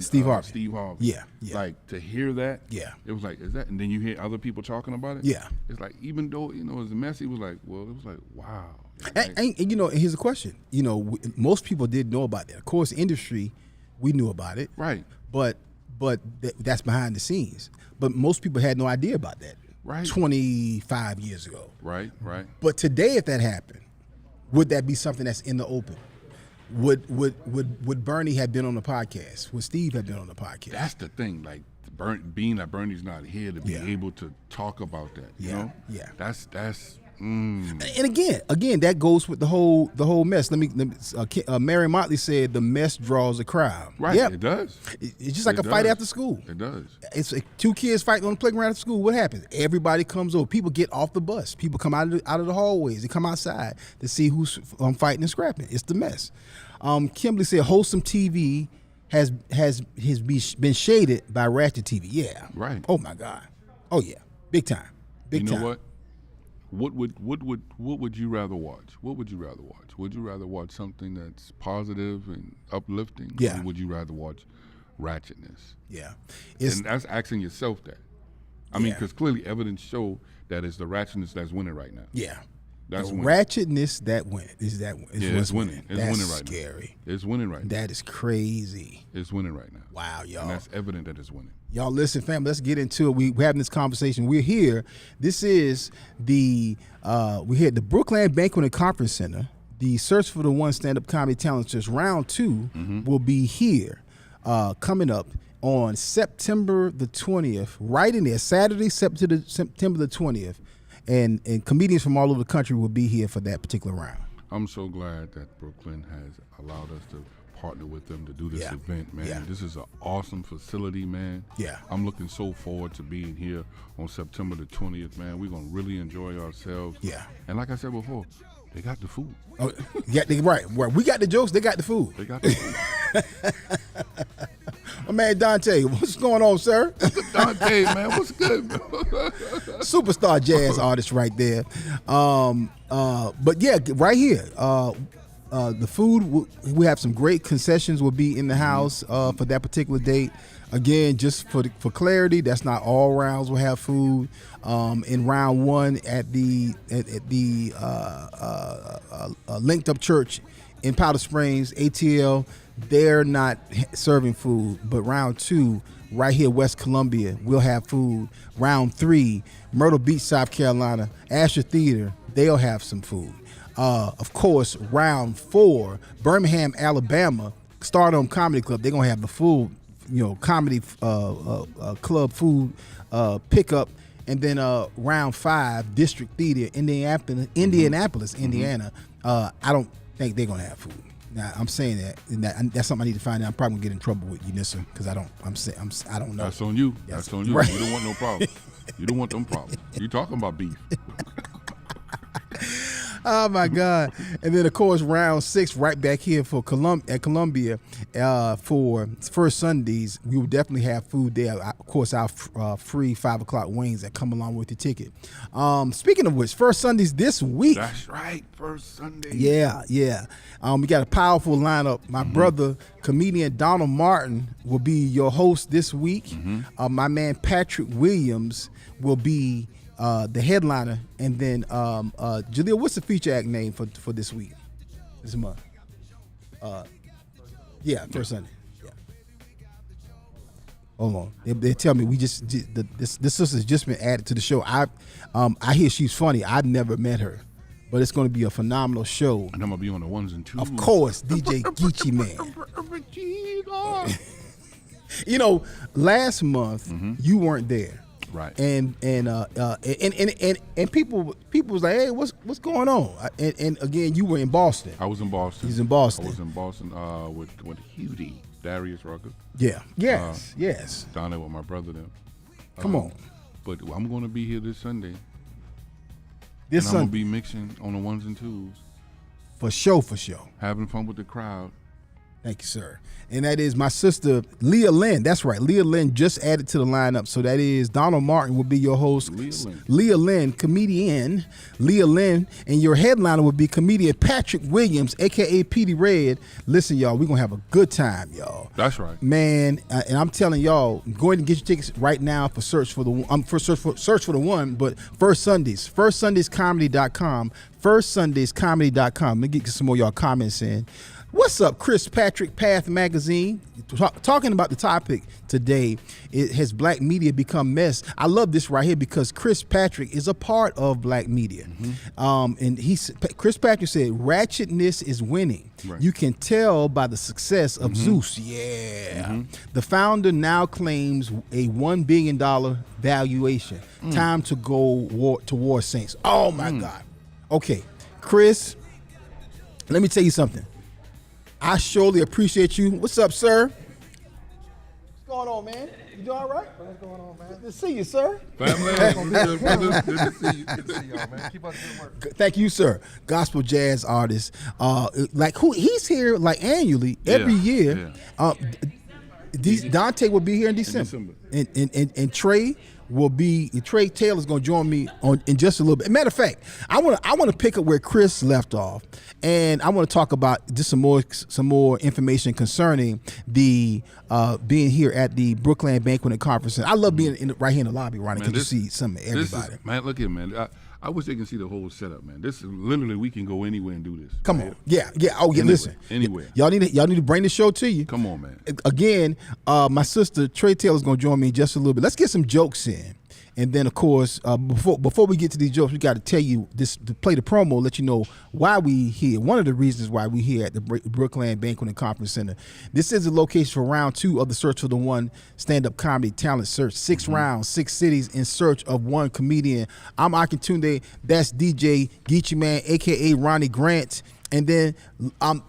A: Steve Harvey.
B: Steve Harvey.
A: Yeah.
B: Like to hear that. Yeah. It was like, is that? And then you hear other people talking about it.
A: Yeah.
B: It's like, even though it was messy, it was like, well, it was like, wow.
A: And you know, here's a question. You know, most people did know about that. Of course, industry, we knew about it.
B: Right.
A: But that's behind the scenes. But most people had no idea about that.
B: Right.
A: 25 years ago.
B: Right.
A: But today, if that happened, would that be something that's in the open? Would Bernie have been on the podcast? Would Steve have been on the podcast?
B: That's the thing. Like being that Bernie's not here to be able to talk about that. You know? Yeah. That's. And
A: again, that goes with the whole mess. Mary Motley said the mess draws a crowd.
B: Right. Yep. It does.
A: It's just like a fight after school.
B: It does.
A: It's like 2 kids fighting on the playground after school. What happens? Everybody comes over. People get off the bus. People come out of the hallways. They come outside to see who's fighting and scrapping. It's the mess. Kimberly said wholesome TV has been shaded by ratchet TV. Yeah.
B: Right.
A: Oh my God. Oh yeah. Big time.
B: You know what? What would you rather watch? What would you rather watch? Would you rather watch something that's positive and uplifting?
A: Yeah.
B: Or would you rather watch ratchetness?
A: Yeah.
B: And that's asking yourself that. I mean, because clearly evidence show that it's the ratchetness that's winning right now.
A: Yeah.
B: That's
A: the
B: winning.
A: Ratchetness that win is that
B: it's winning. It's
A: that's
B: winning right
A: scary.
B: now. It's winning right now.
A: That is crazy.
B: It's winning right now.
A: Wow, y'all.
B: And that's evident that it's winning.
A: Y'all listen, fam, let's get into it. We're having this conversation. We're here. This is we're here at the BROOKLAND Banquet Conference Center. The Search for the One Stand-Up Comedy Talent Search Round 2 will be here coming up on September the 20th, right in there, Saturday, September the 20th. And comedians from all over the country will be here for that particular round.
B: I'm so glad that Brooklyn has allowed us to partner with them to do this event, man.
A: Yeah.
B: This is an awesome facility, man.
A: Yeah.
B: I'm looking so forward to being here on September the 20th, man. We're going to really enjoy ourselves.
A: Yeah.
B: And like I said before, they got the food.
A: Oh, yeah, right. We got the jokes, they got the food.
B: They got the food.
A: My man Dante, what's going on, sir?
B: Dante, man, what's good?
A: Superstar jazz artist right there. But yeah, right here. The food, we have some great concessions will be in the house for that particular date. Again, just for clarity, that's not all rounds will have food. In round 1 at the Linked Up Church in Powder Springs, ATL, they're not serving food. But round 2, right here, West Columbia, we'll have food. Round 3, Myrtle Beach, South Carolina, Asher Theater, they'll have some food. Of course, round 4, Birmingham, Alabama, Stardom Comedy Club, they're gonna have the full, comedy club food pickup. And then round 5, District Theater, Indianapolis, Indiana. I don't think they're gonna have food. Now I'm saying that's something I need to find out. I'm probably gonna get in trouble with you, Nissa, because I don't know.
B: That's on you. That's on you.
A: Right.
B: You don't want no problem. You don't want them problems. You talking about beef?
A: Oh my God! And then of course round 6 right back here for Columbia for First Sundays. We will definitely have food there. Of course, our free 5 o'clock wings that come along with the ticket. Speaking of which, First Sundays this week.
B: That's right, First Sunday.
A: Yeah. We got a powerful lineup. My brother, comedian Donald Martin, will be your host this week. My man Patrick Williams will be the headliner, and then Jaleel, what's the feature act name for this week, this month? First Sunday. Yeah. Hold on, they tell me this sister's just been added to the show. I hear she's funny. I've never met her, but it's going to be a phenomenal show.
B: And I'm gonna be on the 1s and 2s.
A: Of course, DJ Geechee Man. Last month you weren't there.
B: Right.
A: And people was like, hey, what's going on? And again, you were in Boston.
B: I was in Boston.
A: He's in Boston.
B: I was in Boston with Hudie, Darius Rucker.
A: Yeah. Yes.
B: Down there with my brother then.
A: Come on.
B: But I'm going to be here this Sunday.
A: I'm
B: going to be mixing on the 1s and 2s.
A: For sure.
B: Having fun with the crowd.
A: Thank you, sir. And that is my sister, Leah Lynn. That's right. Leah Lynn just added to the lineup. So that is Donald Martin will be your host. Leah Lynn, comedian. Leah Lynn. And your headliner will be comedian Patrick Williams, a.k.a. Petey Red. Listen, y'all, we're going to have a good time, y'all.
B: That's right.
A: Man, and I'm telling y'all, go ahead and get your tickets right now for Search for the One, but First Sundays, firstsundayscomedy.com, firstsundayscomedy.com. Let me get some more of y'all comments in. What's up, Chris Patrick, Path Magazine? Talking about the topic today, has black media become mess? I love this right here because Chris Patrick is a part of black media. And Chris Patrick said, ratchetness is winning. Right. You can tell by the success of Zeus. Yeah. The founder now claims a $1 billion valuation. Time to go to war, Saints. Oh, my God. Okay, Chris, let me tell you something. I surely appreciate you. What's up, sir? What's going on, man? You doing all right?
D: What's going on, man?
A: Good to see you, sir.
B: Family, good to see you.
D: Good to see y'all, man. Keep up the good work.
A: Thank you, sir. Gospel jazz artist. He's here like annually every year.
B: Yeah.
A: Dante will be here in December. And Trey will be Trey Taylor's going to join me in just a little bit. Matter of fact, I want to pick up where Chris left off, and I want to talk about just some more information concerning the being here at the BROOKLAND Banquet Conference Center. I love being right here in the lobby, Ronnie, because you see some of everybody.
B: Man, look here, man. I wish they can see the whole setup, man. This is literally, we can go anywhere and do this.
A: Come on. Yeah. Oh, yeah. Listen.
B: Anywhere.
A: Y'all need to bring the show to you.
B: Come on, man.
A: Again, my sister Trey Taylor's going to join me in just a little bit. Let's get some jokes in. And then, of course, before we get to these jokes, we got to tell you this, to play the promo, let you know why we here. One of the reasons why we here at the BROOKLAND Banquet Conference Center. This is the location for round 2 of the Search for the One stand-up comedy talent search. 6 rounds, 6 cities in search of one comedian. I'm Akintunde. That's DJ Geechee Man, a.k.a. Ronnie Grant. And then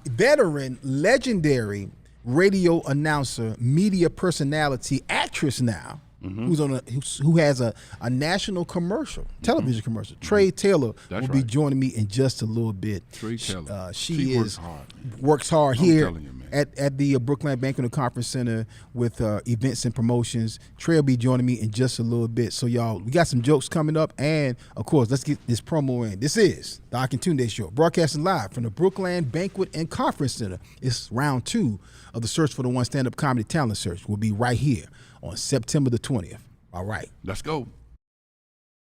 A: veteran, legendary radio announcer, media personality, actress now, who has a national commercial, television commercial. Trey Taylor will be joining me in just a little bit.
B: Trey Taylor.
A: She works hard
B: I'm
A: here
B: telling you, man.
A: at the BROOKLAND Banquet Conference Center with events and promotions. Trey will be joining me in just a little bit. So y'all, we got some jokes coming up, and of course, let's get this promo in. This is the Akintunde Show, broadcasting live from the BROOKLAND Banquet and Conference Center. It's round 2 of the Search for the One stand-up comedy talent search. We'll be right here on September the 20th. All right.
B: Let's go.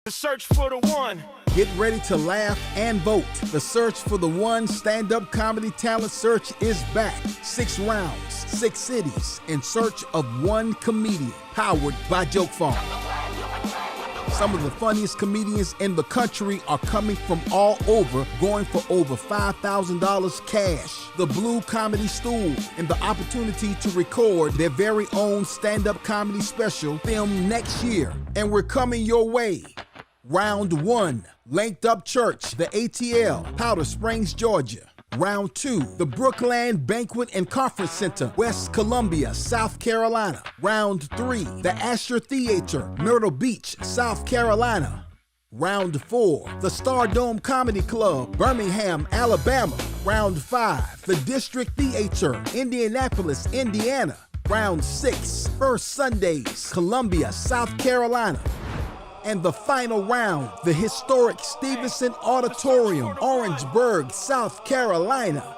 C: The search for the one.
A: Get ready to laugh and vote. The Search for the One stand-up comedy talent search is back. 6 rounds, 6 cities in search of one comedian. Powered by Joke Farm. Some of the funniest comedians in the country are coming from all over, going for over $5,000 cash. The Blue Comedy Stool and the opportunity to record their very own stand-up comedy special filmed next year. And we're coming your way. Round 1, Linked Up Church, the ATL, Powder Springs, Georgia. Round 2, the BROOKLAND Banquet and Conference Center, West Columbia, South Carolina. Round 3, the Asher Theater, Myrtle Beach, South Carolina. Round 4, the Stardome Comedy Club, Birmingham, Alabama. Round 5, the District Theater, Indianapolis, Indiana. Round 6, First Sundays, Columbia, South Carolina. And the final round, the historic Stevenson Auditorium, Orangeburg, South Carolina.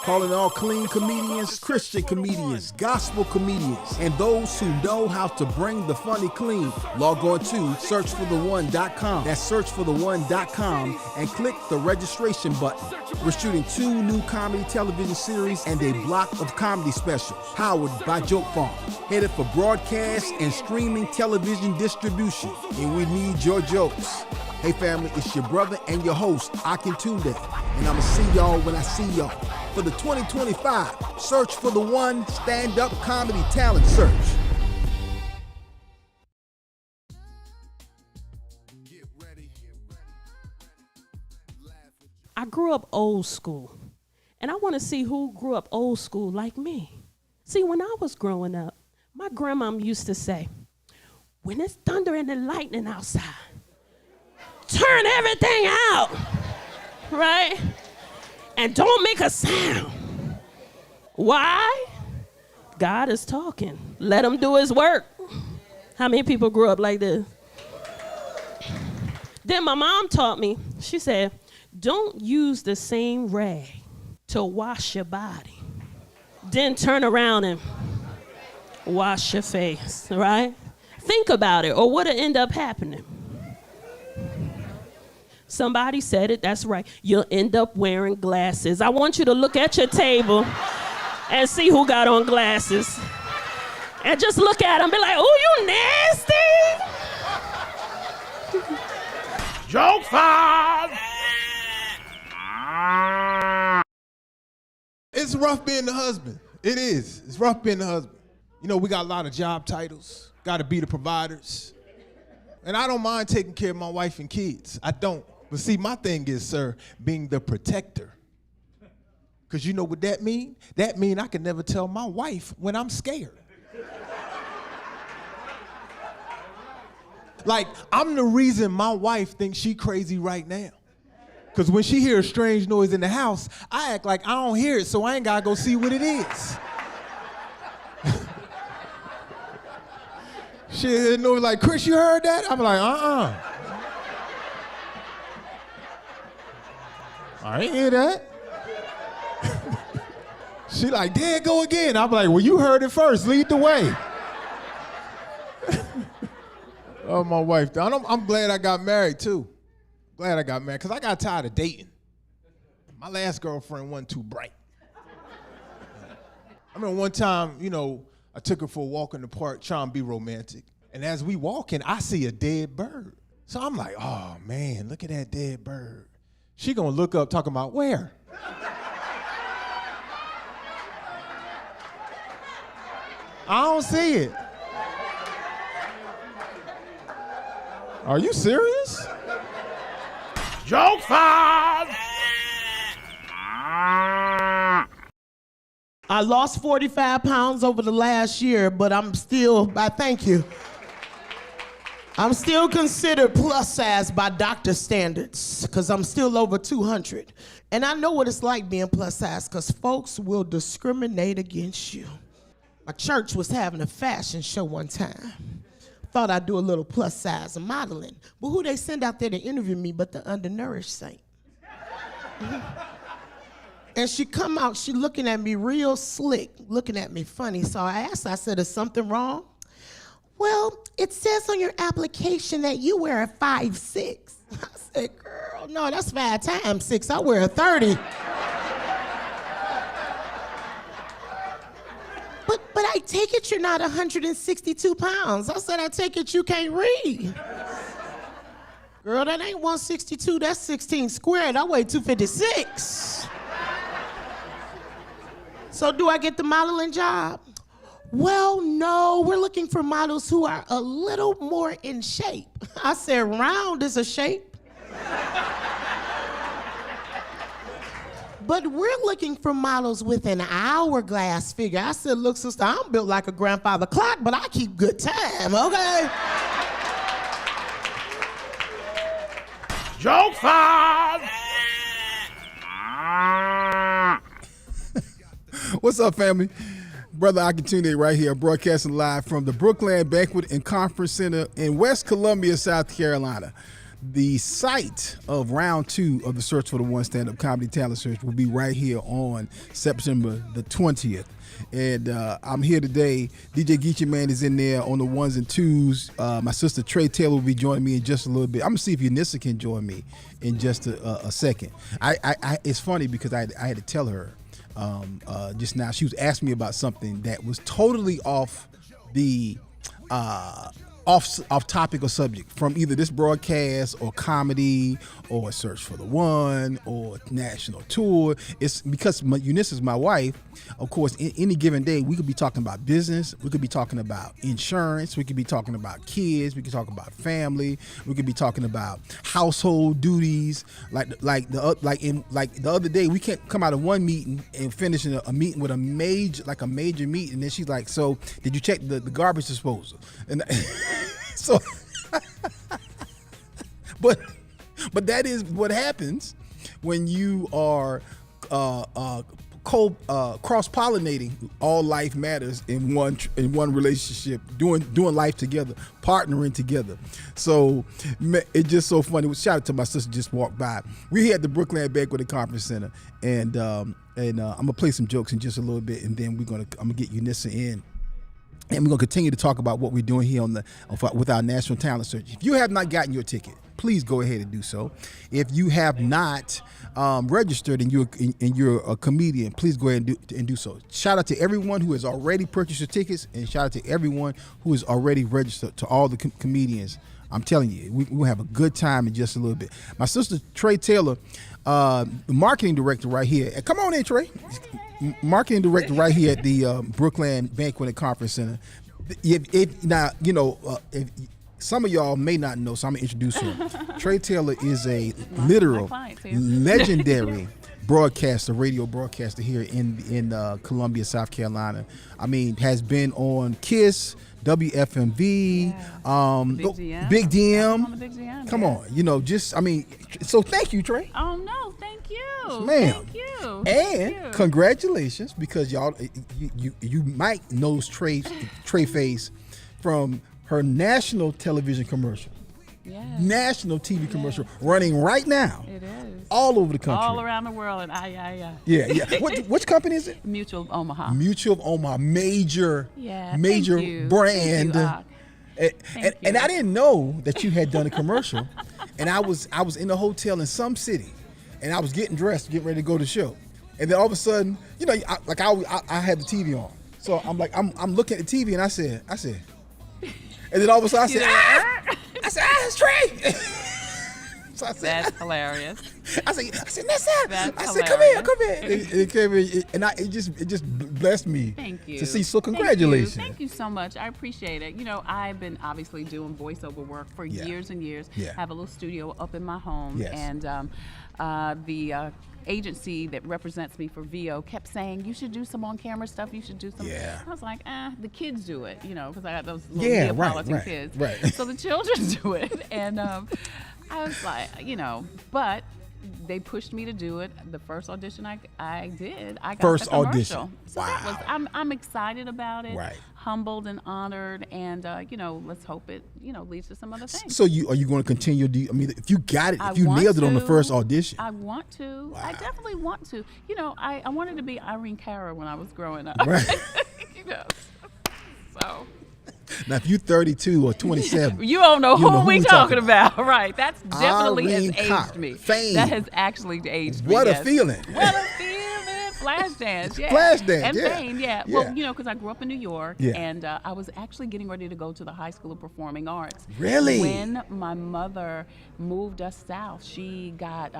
A: Calling all clean comedians, Christian comedians, gospel comedians, and those who know how to bring the funny clean. Log on to searchfortheone.com. That's searchfortheone.com, and click the registration button. We're shooting 2 new comedy television series and a block of comedy specials, powered by Joke Farm. Headed for broadcast and streaming television distribution, and we need your jokes. Hey family, it's your brother and your host, Akintunde, and I'ma see y'all when I see y'all for the 2025 Search for the One stand-up comedy talent search.
E: I grew up old school, and I want to see who grew up old school like me. See, when I was growing up, my grandmom used to say, when it's thunder and the lightning outside, turn everything out, right? And don't make a sound. Why? God is talking. Let him do his work. How many people grew up like this? Then my mom taught me, she said, don't use the same rag to wash your body. Then turn around and wash your face, right? Think about it, or what'll end up happening? Somebody said it, that's right. You'll end up wearing glasses. I want you to look at your table and see who got on glasses. And just look at them and be like, oh, you nasty.
C: Joke Farm.
D: It's rough being the husband. It is. It's rough being the husband. You know, we got a lot of job titles. Got to be the providers. And I don't mind taking care of my wife and kids. I don't. But see, my thing is, sir, being the protector. Because you know what that mean? That mean I can never tell my wife when I'm scared. Like, I'm the reason my wife thinks she crazy right now. Because when she hears a strange noise in the house, I act like I don't hear it, so I ain't got to go see what it is. She know like, Chris, you heard that? I'm like, I ain't hear that. She like, there go again. I'm like, well, you heard it first. Lead the way. Oh, my wife. I'm glad I got married, too. Glad I got married, because I got tired of dating. My last girlfriend wasn't too bright. I remember one time, I took her for a walk in the park trying to be romantic. And as we walking, I see a dead bird. So I'm like, oh, man, look at that dead bird. She gonna look up talking about where? I don't see it. Are you serious?
C: Joke 5.
F: I lost 45 pounds over the last year, but I thank you. I'm still considered plus size by doctor standards, because I'm still over 200. And I know what it's like being plus size, because folks will discriminate against you. My church was having a fashion show one time. Thought I'd do a little plus size modeling. But who they send out there to interview me but the undernourished saint? And she come out, she looking at me real slick, looking at me funny. So I asked her, I said, is something wrong? Well, it says on your application that you wear a 5'6". I said, girl, no, that's 5 times 6. I wear a 30. But I take it you're not 162 pounds. I said, I take it you can't read. Girl, that ain't 162, that's 16 squared. I weigh 256. So do I get the modeling job? Well, no, we're looking for models who are a little more in shape. I said, round is a shape. But we're looking for models with an hourglass figure. I said, look, sister, I'm built like a grandfather clock, but I keep good time, okay?
C: Joke 5.
A: What's up, family? Brother Akintune right here, broadcasting live from the BROOKLAND Banquet and Conference Center in West Columbia, South Carolina. The site of round 2 of the Search for the One Stand-Up Comedy Talent Search will be right here on September the 20th. And I'm here today. DJ Geechee Man is in there on the 1s and 2s. My sister Trey Taylor will be joining me in just a little bit. I'm going to see if Unissa can join me in just a second. It's funny because I had to tell her just now. She was asking me about something that was totally off the off topic or subject from either this broadcast or comedy or Search for the One or national tour. It's because Eunice is my wife. Of course, in any given day, we could be talking about business. We could be talking about insurance. We could be talking about kids. We could talk about family. We could be talking about household duties. Like the other day, we can't come out of one meeting and finish a meeting with a major meeting. And then she's like, "So, did you check the garbage disposal?" And so, but that is what happens when you are cross-pollinating all life matters in one relationship, doing life together, partnering together. So it's just so funny. Shout out to my sister just walked by. We're here at the BROOKLAND Banquet Conference Center, and I'm gonna play some jokes in just a little bit, and then I'm gonna get Unissa in. And we're going to continue to talk about what we're doing here with our National Talent Search. If you have not gotten your ticket, please go ahead and do so. If you have not registered and you're a comedian, please go ahead and do so. Shout out to everyone who has already purchased your tickets, and shout out to everyone who is already registered, to all the comedians. I'm telling you, we'll have a good time in just a little bit. My sister, Trey Taylor, the marketing director right here. Come on in, Trey. Marketing director right here at the BROOKLAND Banquet and Conference Center. If some of y'all may not know, so I'm gonna introduce him. Trey Taylor is a literal legendary broadcaster, radio broadcaster here in Columbia, South Carolina. I mean, has been on KISS, WFMV, Big DM. Come on, so thank you, Trey.
G: Oh no, thank you,
A: ma'am.
G: Thank you,
A: And congratulations, because y'all, you might know Trey Face from her national television commercial.
G: Yes.
A: National TV commercial running right now.
G: It is.
A: All over the country.
G: All around the world. And
A: Yeah. Which company is it?
G: Mutual of Omaha.
A: Mutual of Omaha. Major
G: Thank you.
A: brand.
G: Thank you,
A: And I didn't know that you had done a commercial. And I was in a hotel in some city, and I was getting dressed, getting ready to go to the show. And then all of a sudden, you know, I had the TV on. So I'm like, I'm looking at the TV, and I said, and then all of a sudden I said, it's Trey. So I said,
G: that's hilarious.
A: I said, Nessa. I said, come here. And it came in, and it just blessed me.
G: Thank you.
A: To see. So congratulations.
G: Thank you so much. I appreciate it. You know, I've been obviously doing voiceover work for years and years.
A: Yeah.
G: I have a little studio up in my home,
A: Yes.
G: and the agency that represents me for VO kept saying, you should do some on-camera stuff, you should do some.
A: Yeah.
G: I was like, the kids do it, you know, because I got those little Neapolitan kids.
A: Right.
G: So the children do it. And I was like, you know, but they pushed me to do it. The first audition I did, I got
A: First
G: the commercial.
A: audition.
G: So that was, I'm excited about it.
A: Right.
G: Humbled and honored, and you know, let's hope it, you know, leads to some other things.
A: So are you going to continue? I mean, if you got it, if you nailed it on the first audition.
G: I want to. Wow. I definitely want to. You know, I wanted to be Irene Cara when I was growing up.
A: Right.
G: You know, so.
A: Now, if you're 32 or 27,
G: you don't know who we talking about. Right. That's definitely
A: Irene
G: has
A: Cara,
G: aged me.
A: fame.
G: That has actually aged me.
A: What a
G: yes.
A: feeling.
G: What a feeling. Flashdance, yeah.
A: Flashdance,
G: and
A: yeah.
G: fame, yeah.
A: Yeah.
G: Well, you know, because I grew up in New York,
A: Yeah.
G: and I was actually getting ready to go to the High School of Performing Arts.
A: Really?
G: When my mother moved us south, she got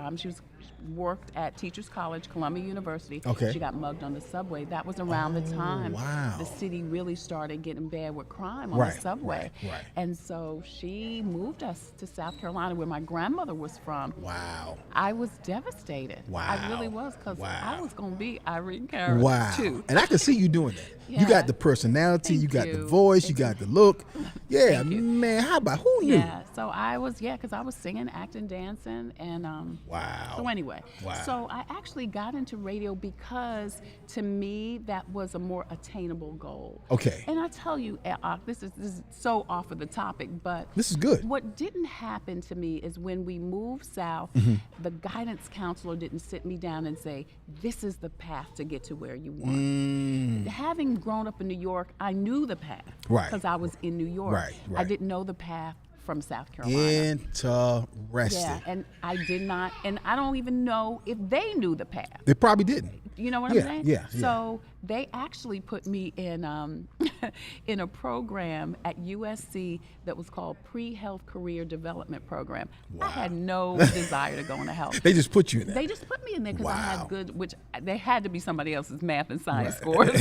G: worked at Teachers College, Columbia University.
A: Okay.
G: She got mugged on the subway. That was around the time
A: wow.
G: the city really started getting bad with crime on
A: Right,
G: the subway.
A: right.
G: And so she moved us to South Carolina, where my grandmother was from.
A: Wow.
G: I was devastated.
A: Wow.
G: I really was, because
A: Wow.
G: I was going to be Irene Cara
A: Wow.
G: too.
A: And I can see you doing that.
G: Yeah.
A: You got the personality,
G: Thank
A: you got the
G: you.
A: voice,
G: Thank
A: you got the look. Yeah,
G: Thank you.
A: man, how about, who knew?
G: Yeah, so I was, because I was singing, acting, dancing, and
A: Wow.
G: So anyway,
A: Wow.
G: so I actually got into radio because to me that was a more attainable goal.
A: Okay.
G: And I tell you, this is so off of the topic, but
A: This is good.
G: What didn't happen to me is when we moved south,
A: Mm-hmm.
G: the guidance counselor didn't sit me down and say, this is the path to get to where you want. Having grown up in New York, I knew the path.
A: Right.
G: Because I was in New York.
A: Right.
G: I didn't know the path from South Carolina.
A: Interesting.
G: Yeah, and I did not, and I don't even know if they knew the path.
A: They probably didn't.
G: You know what
A: Yeah,
G: I'm saying?
A: yeah, yeah.
G: So they actually put me in in a program at USC that was called Pre-Health Career Development Program.
A: Wow.
G: I had no desire to go into health.
A: They just put you in there.
G: They just put me in there because I
A: Wow.
G: had good, which they had to be somebody else's math and science scores.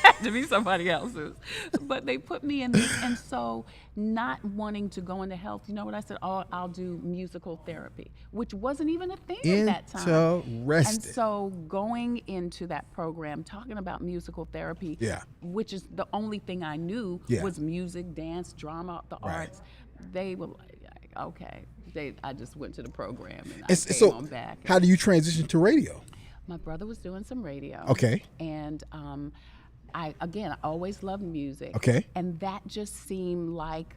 G: Had to be somebody else's. But they put me in this, and so not wanting to go into health, you know what I said? Oh, I'll do musical therapy, which wasn't even a thing at that time.
A: Interesting.
G: And so going into that program, talking about musical therapy,
A: Yeah.
G: which is the only thing I knew
A: Yeah.
G: was music, dance, drama, the
A: Right.
G: arts. They were like, okay. I just went to the program and I
A: And
G: came
A: so
G: on back.
A: how do you transition to radio?
G: My brother was doing some radio.
A: Okay.
G: And I always loved music.
A: Okay.
G: And that just seemed like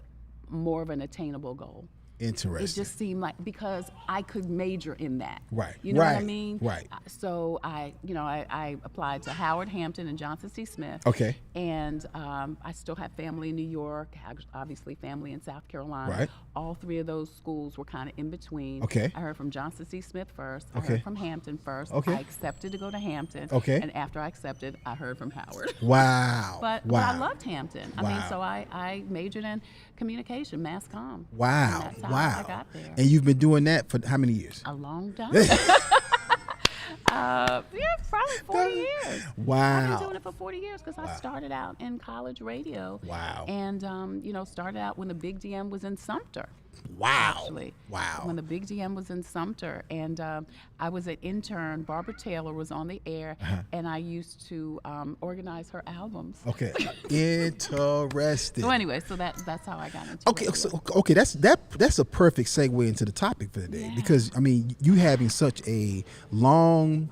G: more of an attainable goal.
A: Interesting.
G: It just seemed like, because I could major in that.
A: Right,
G: You know what I
A: right,
G: mean?
A: right.
G: So I applied to Howard Hampton and Johnson C. Smith.
A: Okay.
G: And I still have family in New York, obviously family in South Carolina.
A: Right.
G: All three of those schools were kind of in between.
A: Okay.
G: I heard from Johnson C. Smith first. I
A: Okay.
G: heard from Hampton first.
A: Okay.
G: I accepted to go to Hampton.
A: Okay.
G: And after I accepted, I heard from Howard.
A: Wow.
G: But I loved Hampton. I mean,
A: Wow.
G: so I majored in communication, mass comm.
A: Wow.
G: And that's how
A: Wow.
G: I got there.
A: And you've been doing that for how many years?
G: A long time. Probably 40 years.
A: Wow.
G: I've been doing it for 40 years because I started out in college radio.
A: Wow.
G: And, started out when the Big DM was in Sumter.
A: Wow.
G: Actually.
A: Wow.
G: When the Big DM was in Sumter. And I was an intern. Barbara Taylor was on the air. And I used to organize her albums.
A: Okay. Interesting.
G: So anyway, that's how I got into
A: Okay,
G: radio.
A: that's a perfect segue into the topic for today, because I mean, you having such a long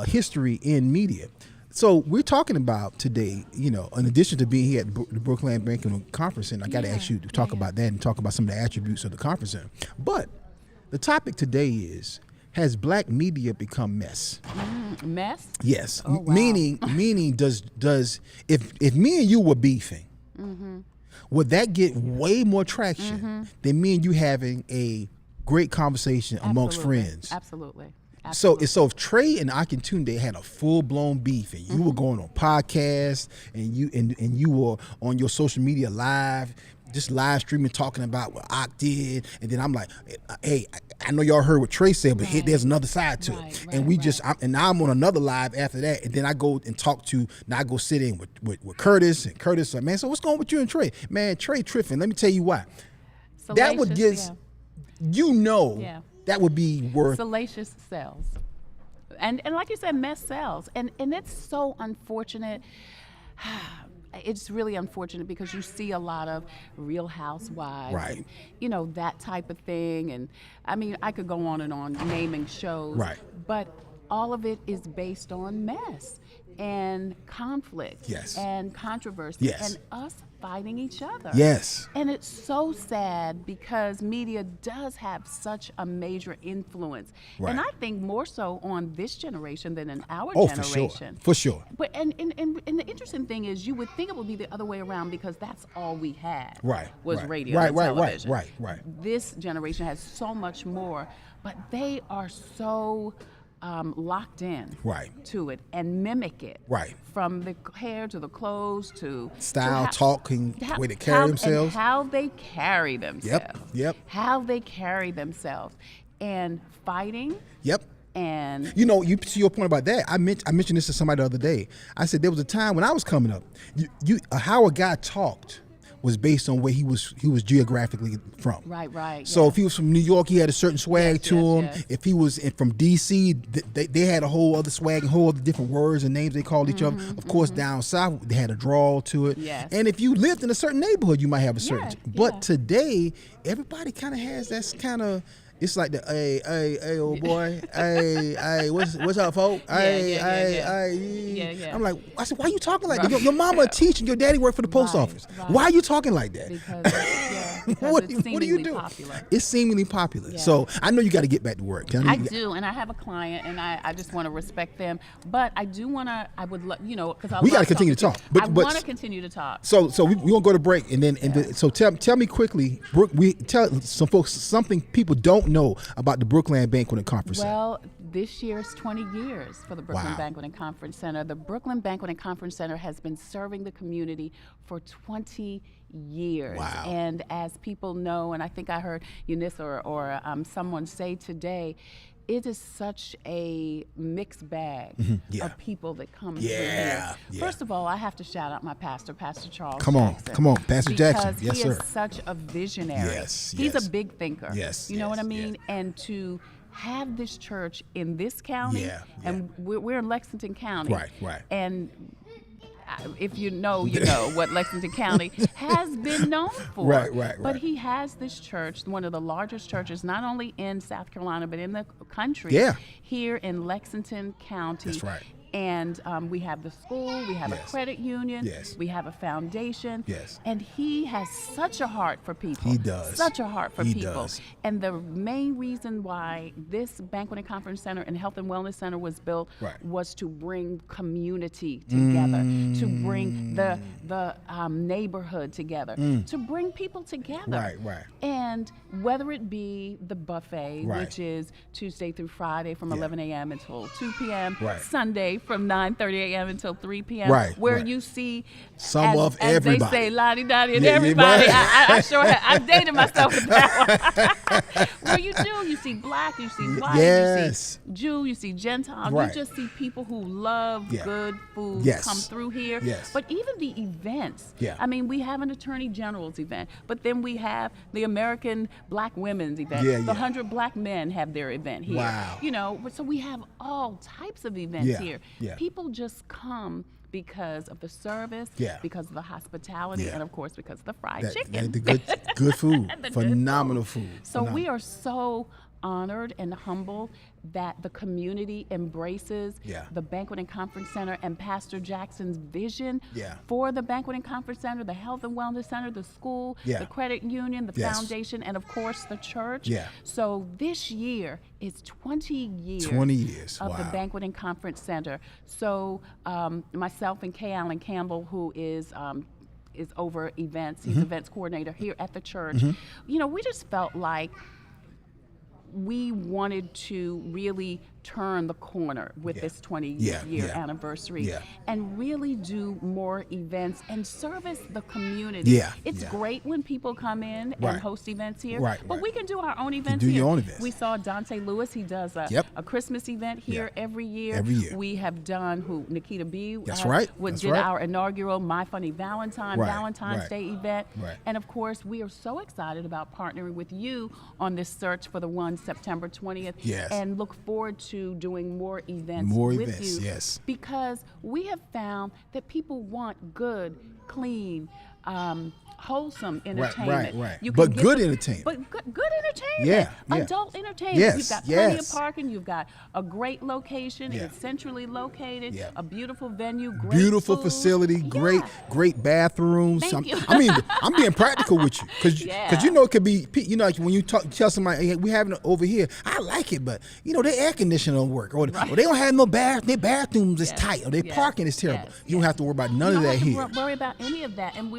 A: history in media. So we're talking about today, in addition to being here at the BROOKLAND Banquet Conference Center, I got to ask you to talk about that and talk about some of the attributes of the conference center. But the topic today is, has black media become mess?
G: Mess?
A: Yes.
G: Oh, wow.
A: Meaning does if me and you were beefing, would that get way more traction than me and you having a great conversation amongst friends?
G: Absolutely.
A: So if Trey and Akintunde had a full blown beef and you were going on podcasts and you were on your social media live, just live streaming talking about what Ak did, and then I'm like, hey, I know y'all heard what Trey said, but here there's another side to it, and now I'm on another live after that, and then I go and I go sit in with Curtis, and Curtis like, man, so what's going on with you and Trey? Man, Trey tripping. Let me tell you why. That would get, that would be worth.
G: Salacious sells. And like you said, mess sells. And it's so unfortunate. It's really unfortunate because you see a lot of Real Housewives, and, that type of thing. And I mean, I could go on and on naming shows, but all of it is based on mess and conflict and controversy and us fighting each other.
A: Yes.
G: And it's so sad because media does have such a major influence. And I think more so on this generation than in our generation.
A: For sure.
G: But and the interesting thing is you would think it would be the other way around because that's all we had was radio and television.
A: Right.
G: This generation has so much more, but they are so locked in to it and mimic it. From the hair to the clothes to
A: style, talking, the way they carry themselves.
G: And how they carry themselves.
A: Yep.
G: How they carry themselves. And fighting.
A: Yep.
G: And
A: you see your point about that. I mentioned this to somebody the other day. I said there was a time when I was coming up, how a guy talked was based on where he was geographically from.
G: Right.
A: So if he was from New York, he had a certain swag to him. Yes. If he was from D.C., they had a whole other swag, a whole other different words and names they called each other. Of course, down south, they had a drawl to it.
G: Yes.
A: And if you lived in a certain neighborhood, you might have a certain. But today, everybody kind of has that kind of. It's like the hey, old boy, hey, what's up, folk?
G: Yeah.
A: I'm like, I said, why are you talking like that? Your mama a teacher, your daddy worked for the post office. Why are you talking like that?
G: Because
A: what
G: it's
A: do you do?
G: Popular.
A: It's seemingly popular. Yeah. So I know you got to get back to work.
G: I do, and I have a client, and I just want to respect them. But I do want to. I would, because
A: we got to continue to talk.
G: I want to continue to talk.
A: So we gonna go to break, and then so tell me quickly, Brooke. We tell some folks something people don't know about the BROOKLAND Banquet Conference Center.
G: Well, this year's 20 years for the BROOKLAND Banquet Conference Center. The BROOKLAND Banquet Conference Center has been serving the community for 20 years.
A: Wow.
G: And as people know, and I think I heard Eunice or someone say today, it is such a mixed bag of people that come through here. First of all, I have to shout out my pastor, Pastor Charles Jackson.
A: Come on, Pastor Jackson.
G: Because he is such a visionary. He's a big thinker. You know what I mean? And to have this church in this county, and we're in Lexington County.
A: Right.
G: And if you know what Lexington County has been known for.
A: Right.
G: But he has this church, one of the largest churches, not only in South Carolina, but in the country, here in Lexington County.
A: That's right.
G: And we have the school, we have a credit union, we have a foundation. And he has such a heart for people.
A: He does.
G: Such a heart for people.
A: Does.
G: And the main reason why this Banquet and Conference Center and Health and Wellness Center was built was to bring community together, to bring the neighborhood together, to bring people together.
A: Right.
G: And whether it be the buffet, which is Tuesday through Friday from 11 a.m. until 2 p.m., Sunday from 9:30 a.m. until 3 p.m., where you see
A: as everybody.
G: They say, Lottie Dottie and everybody. I sure have. I've dated myself with that one. Where you see black, you see white, you see Jew, you see Gentile. You just see people who love good food come through here. But even the events. I mean, we have an Attorney General's event, but then we have the American Black Women's event. The 100 Black Men have their event here.
A: Wow.
G: So we have all types of events here. People just come because of the service, because of the hospitality, and of course because of the fried chicken.
A: The good food, phenomenal food.
G: So we are so honored and humbled that the community embraces the Banquet and Conference Center and Pastor Jackson's vision for the Banquet and Conference Center, the Health and Wellness Center, the school, the credit union, the foundation, and of course the church. So this year is 20 years of the Banquet and Conference Center. So myself and Kay Allen Campbell, who is over events, he's events coordinator here at the church. You know, we just felt like we wanted to really turn the corner with this 20-year anniversary and really do more events and service the community. It's great when people come in and host events here, but we can do our own events here.
A: Your own events.
G: We saw Dante Lewis. He does a Christmas event here every year. We have done Nikita B. Did our inaugural My Funny Valentine's Day event. And of course, we are so excited about partnering with you on this search for the one September 20th and look forward to doing more events with you because we have found that people want good, clean, wholesome entertainment.
A: But good entertainment.
G: But good entertainment. Adult entertainment. You've got plenty of parking. You've got a great location. It's centrally located. A beautiful venue. Great
A: beautiful
G: food.
A: Facility. Great bathrooms.
G: Thank you.
A: I mean, I'm being practical with you because you know it could be. You know, like when you tell somebody, hey, we having it over here. I like it, but you know their air conditioning don't work, or they don't have no bath. Their bathrooms is tight, or their parking is terrible. You don't have to worry about none of that here.
G: You don't have to worry about any of that, and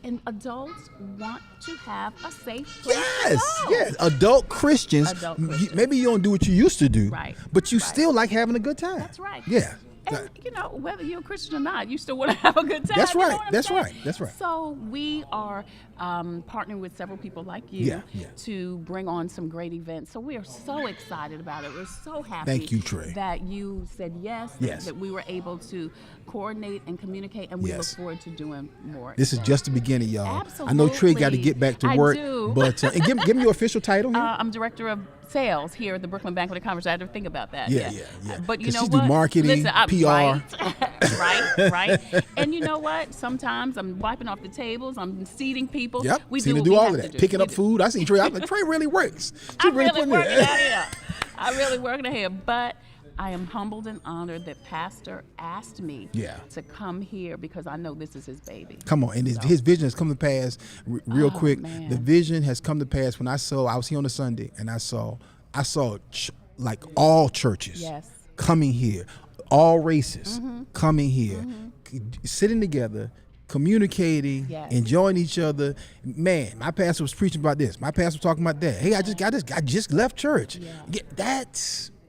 G: and adults want to have a safe place to go.
A: Adult Christians. Maybe you don't do what you used to do, but you still like having a good time.
G: That's right.
A: Yeah.
G: And you know, whether you're a Christian or not, you still want to have a good time.
A: That's right.
G: You know
A: That's right. That's right.
G: So we are partnering with several people like you to bring on some great events. So we are so excited about it. We're so happy.
A: Thank you, Trey.
G: That you said yes. That we were able to coordinate and communicate, and we look forward to doing more.
A: This is just the beginning, y'all.
G: Absolutely.
A: I know Trey got to get back to work, but and give me your official title here.
G: I'm director of sales here at the BROOKLAND Banquet Conference. I had to think about that.
A: Yeah.
G: But you know
A: what?
G: She
A: do marketing, PR.
G: Right. And you know what? Sometimes I'm wiping off the tables. I'm seating people. We
A: do all of that. Picking up food. I seen Trey. I'm like, Trey really works.
G: I'm really working out here. I'm really working out here. But I am humbled and honored that Pastor asked me to come here because I know this is his baby.
A: Come on, and his vision has come to pass real quick. Man. The vision has come to pass when I was here on a Sunday, and I saw like all churches coming here, all races coming here, sitting together, communicating, enjoying each other. Man, my pastor was preaching about this. My pastor was talking about that. Hey, I just left church.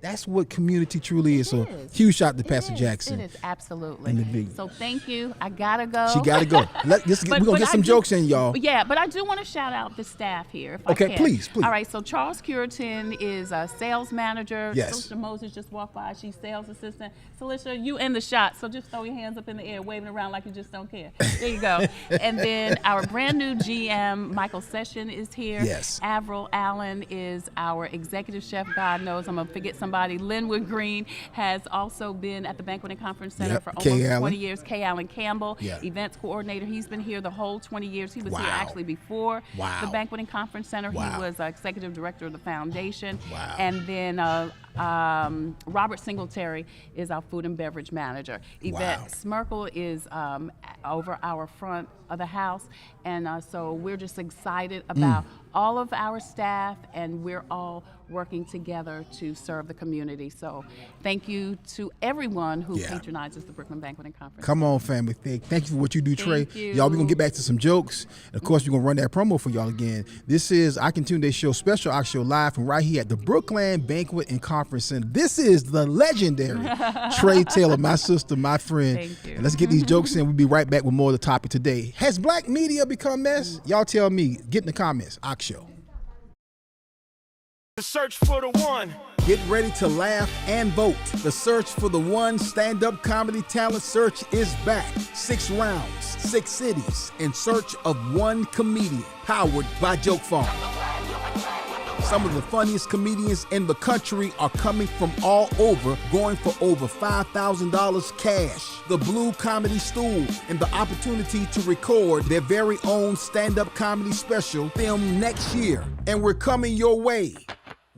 A: That's what community truly is. So huge shout out to Pastor Jackson.
G: It is, absolutely. So thank you. I gotta go.
A: She gotta go. We're gonna get some jokes in, y'all.
G: Yeah, but I do want to shout out the staff here, if I can.
A: Please.
G: All right, so Charles Curitan is a sales manager.
A: Yes.
G: Celicia Moses just walked by. She's sales assistant. Celicia, you in the shot, so just throw your hands up in the air, waving around like you just don't care. There you go. And then our brand new GM, Michael Session, is here.
A: Yes.
G: Avril Allen is our executive chef. God knows I'm gonna forget somebody. Linwood Green has also been at the Banquet and Conference Center for over 20 years. Kay Allen Campbell, events coordinator. He's been here the whole 20 years. He was here actually before the Banquet and Conference Center. He was executive director of the foundation. And then Robert Singletary is our food and beverage manager. Yvette Smerkel is over our front of the house. And so we're just excited about all of our staff, and we're all working together to serve the community. So thank you to everyone who patronizes the BROOKLAND Banquet and Conference.
A: Come on, family. Thank you for what you do, Trey.
G: You.
A: Y'all, we're going to get back to some jokes. And of course, we're going to run that promo for y'all again. This is I Can Tune Day Show, special Ox Show, live from right here at the BROOKLAND Banquet and Conference Center. This is the legendary Trey Taylor, my sister, my friend.
G: Thank you.
A: And let's get these jokes in. We'll be right back with more of the topic today. Has black media become mess? Y'all tell me. Get in the comments. Ox Show.
C: The search for the one.
A: Get ready to laugh and vote. The search for the one stand-up comedy talent search is back. 6 rounds, 6 cities, in search of one comedian. Powered by Joke Farm. Some of the funniest comedians in the country are coming from all over, going for over $5,000 cash. The Blue Comedy Stool and the opportunity to record their very own stand-up comedy special filmed next year. And we're coming your way.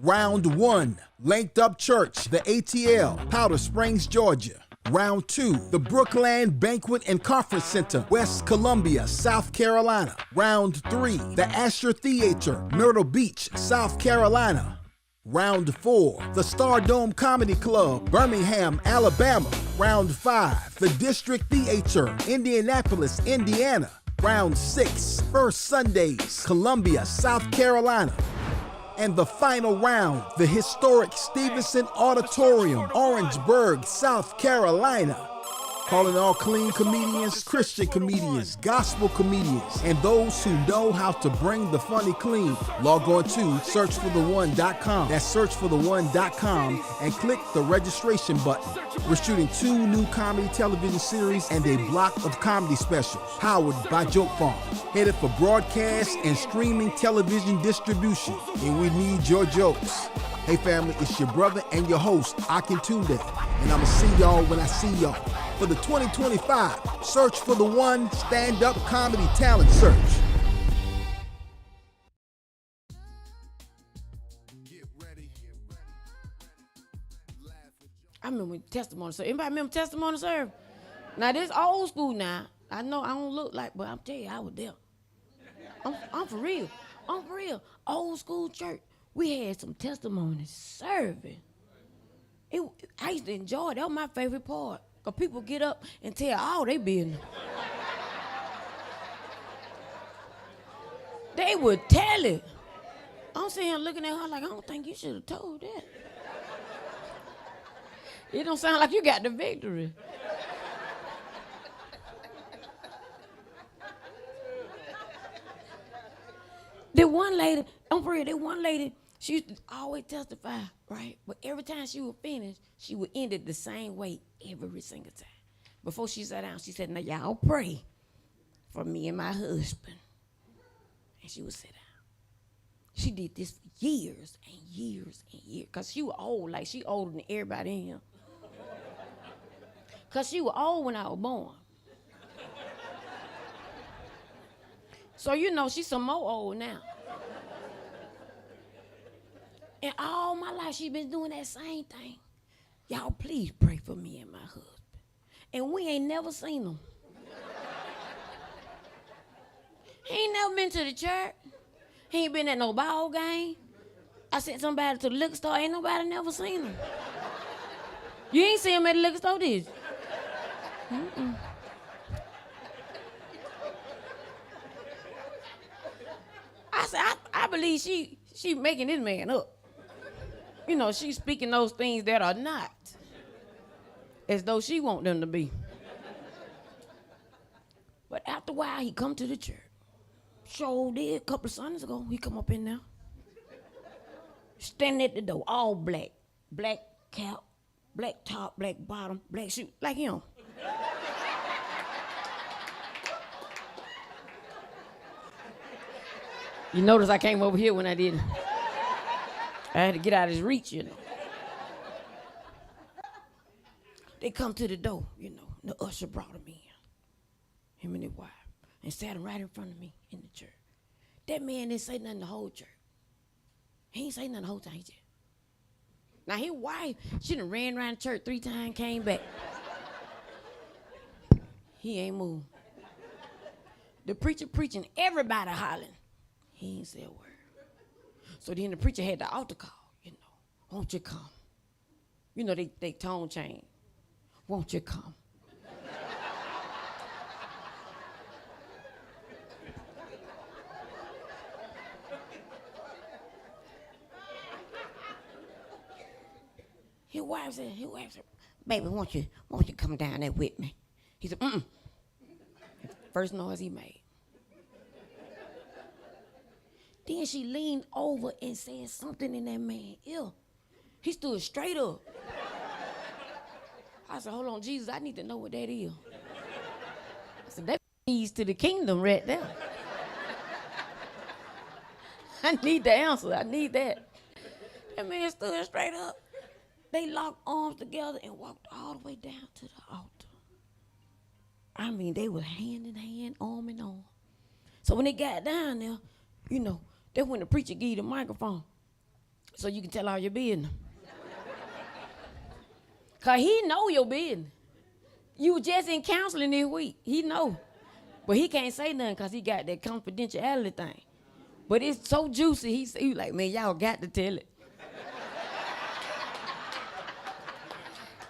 A: Round 1, Linked Up Church, the ATL, Powder Springs, Georgia. Round 2, the BROOKLAND Banquet and Conference Center, West Columbia, South Carolina. Round 3, the Asher Theater, Myrtle Beach, South Carolina. Round 4, the Stardome Comedy Club, Birmingham, Alabama. Round 5, the District Theater, Indianapolis, Indiana. Round 6, First Sundays, Columbia, South Carolina. And the final round, the historic Stevenson Auditorium, Orangeburg, South Carolina. Calling all clean comedians, Christian comedians, gospel comedians, and those who know how to bring the funny clean. Log on to searchfortheone.com. That's searchfortheone.com and click the registration button. We're shooting 2 new comedy television series and a block of comedy specials, powered by Joke Farm, headed for broadcast and streaming television distribution. And we need your jokes. Hey family, it's your brother and your host, Akintunde, and I'ma see y'all when I see y'all for the 2025 Search for the One Stand-Up Comedy Talent Search.
H: I remember testimony service. Anybody remember testimony service? Now this old school now. I know I don't look like, but I'm telling you, I was there. I'm for real. I'm for real. Old school church. We had some testimony serving. I used to enjoy it. That was my favorite part. Because people get up and tell all they business. They would tell it. I'm sitting here looking at her like, I don't think you should have told that. It don't sound like you got the victory. The one lady, I'm for real, the one lady, she used to always testify, right? But every time she would finish, she would end it the same way every single time. Before she sat down, she said, now y'all pray for me and my husband. And she would sit down. She did this for years and years and years. Because she was old, like she older than everybody in here. Because she was old when I was born. So you know, she's some more old now. And all my life, she been doing that same thing. Y'all please pray for me and my husband. And we ain't never seen them. He ain't never been to the church. He ain't been at no ball game. I sent somebody to the liquor store. Ain't nobody never seen him. You ain't seen him at the liquor store, did you? Mm-mm. I said, I believe she making this man up. You know, she's speaking those things that are not as though she want them to be. But after a while, he come to the church. Sure did, a couple of Sundays ago, he come up in there. Standing at the door, all black. Black cap, black top, black bottom, black shoe, like him. You notice I came over here when I did. I had to get out of his reach, you know. They come to the door, you know. The usher brought him in, him and his wife, and sat him right in front of me in the church. That man didn't say nothing the whole church. He ain't say nothing the whole time. He just. Now his wife, she done ran around the church 3 times, came back. He ain't moved. The preacher preaching, everybody hollering. He ain't say a word. So then the preacher had the altar call, you know. Won't you come? You know, they tone change. Won't you come? His wife said, baby, won't you come down there with me? He said, mm-mm. First noise he made. Then she leaned over and said something in that man's ear. He stood straight up. I said, hold on, Jesus, I need to know what that is. I said, that keys to the kingdom right there. I need the answer. I need that. That man stood straight up. They locked arms together and walked all the way down to the altar. I mean, they were hand in hand, arm in arm. So when they got down there, you know, that's when the preacher gave the microphone. so you can tell all your business. Cause he know your business. You just in counseling this week. He know. But he can't say nothing because he got that confidentiality thing. But it's so juicy, he like, man, y'all got to tell it.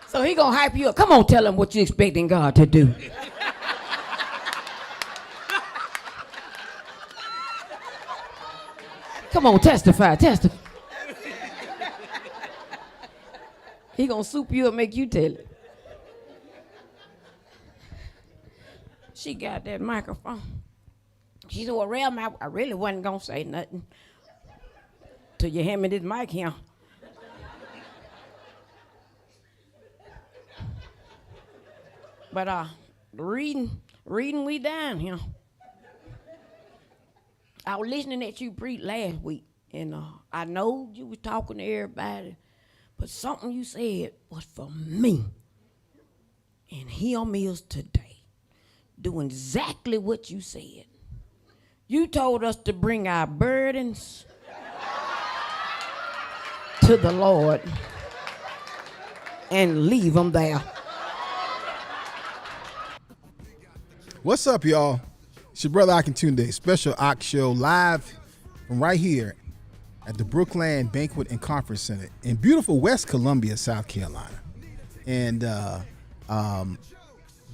H: So he gonna hype you up. Come on, tell him what you expecting God to do. Come on, testify. He gonna soup you up, make you tell it. She got that microphone. She said, well, Real, I really wasn't gonna say nothing till you hand me this mic here. But reading we down here. I was listening at you preach last week, and I know you was talking to everybody, but something you said was for me. And here I'm is today, doing exactly what you said. You told us to bring our burdens to the Lord and leave them there.
A: What's up, y'all? It's your brother Akintunde, special Ak show live from right here at the BROOKLAND Banquet and Conference Center in beautiful West Columbia, South Carolina. And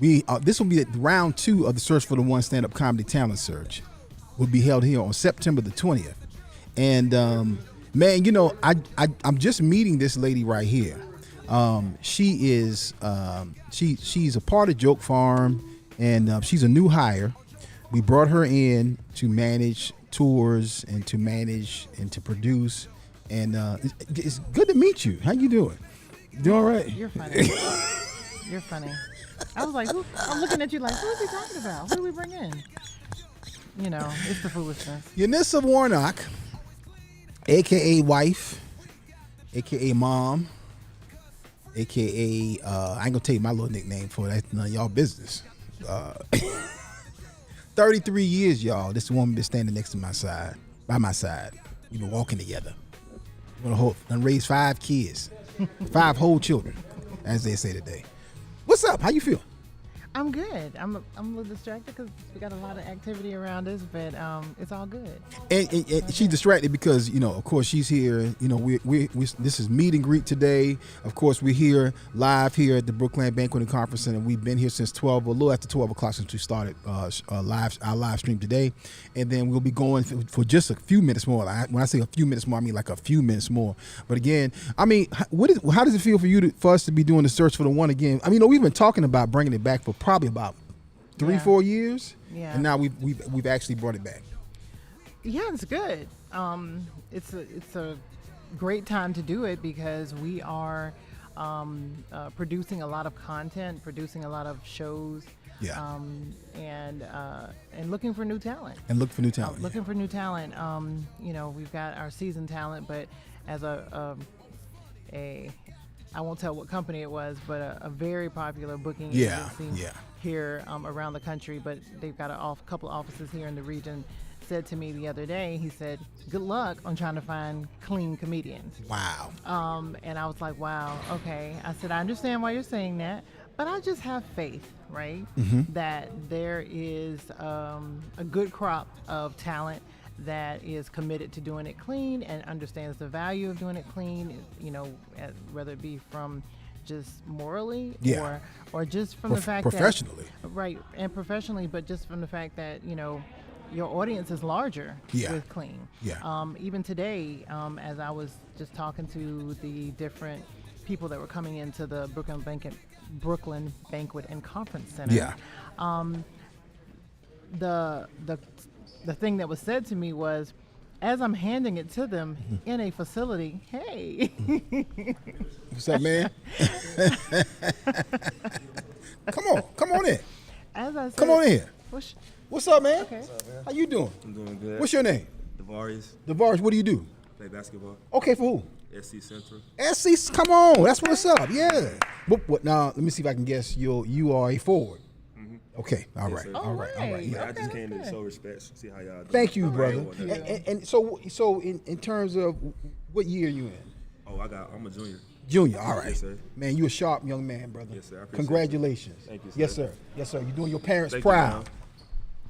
A: this will be round 2 of the Search for the One Stand-Up Comedy Talent Search. Will be held here on September the 20th. And man, you know, I'm just meeting this lady right here. She is she's a part of Joke Farm, and she's a new hire. We brought her in to manage tours and to manage and to produce. And it's good to meet you. How you doing? You doing all right?
I: You're funny. You're funny. I was like, I'm looking at you like, who is he talking about? Who do we bring in? You know, it's the foolishness.
A: Yanissa Warnock, a.k.a. wife, a.k.a. mom, a.k.a. I ain't gonna tell you my little nickname for that. None of y'all business. 33 years, y'all. This woman been standing next to my side, by my side. We've been walking together. We're gonna raise 5 kids, 5 whole children, as they say today. What's up? How you feel?
I: I'm good. I'm a little distracted because we got a lot of activity around us, but it's all good.
A: And she's distracted because, you know, of course she's here. You know, we this is meet and greet today. Of course, we're here live here at the BROOKLAND Banquet and Conference Center. We've been here since a little after 12 o'clock since we started our live stream today, and then we'll be going for just a few minutes more. When I say a few minutes more, I mean like a few minutes more. But again, I mean, how does it feel for us to be doing the Search for the One again? I mean, you know, we've been talking about bringing it back for probably about 3-4 years, and now we've actually brought it back.
I: Yeah, it's good. It's a great time to do it because we are producing a lot of content, producing a lot of shows, and looking for new talent. Looking for new talent. You know, we've got our seasoned talent, but as a I won't tell what company it was, but a very popular booking agency here around the country, but they've got a couple offices here in the region, said to me the other day, he said, good luck on trying to find clean comedians.
A: Wow.
I: And I was like, wow, okay. I said, I understand why you're saying that, but I just have faith, right? Mm-hmm. That there is a good crop of talent that is committed to doing it clean and understands the value of doing it clean, you know, whether it be from just morally or just from the fact
A: professionally.
I: And professionally, but just from the fact that, you know, your audience is larger with clean. Even today, as I was just talking to the different people that were coming into the BROOKLAND Banquet and Conference Center, the thing that was said to me was, as I'm handing it to them in a facility, hey.
A: What's up, man? Come on in.
I: As I said,
A: come on in. What's up, man?
I: Okay.
A: What's up, man? How you doing?
J: I'm doing good.
A: What's your name?
J: Devarius,
A: what do you do?
J: play basketball.
A: Okay, for who?
J: SC Central.
A: SC, come on. That's what's up. Yeah. What now, let me see if I can guess. You are a forward. Okay, all right.
J: Yeah, I just came to show respect, see how y'all do.
A: Thank you, brother. And so in terms of What year are you in?
J: Oh, I'm a junior.
A: Junior, all right.
J: Yes, sir.
A: Man, you a sharp young man, brother.
J: Yes, sir. I appreciate
A: Congratulations.
J: Thank you, sir.
A: Yes, sir. Yes, sir. You're doing your parents
J: Thank
A: proud.
J: You,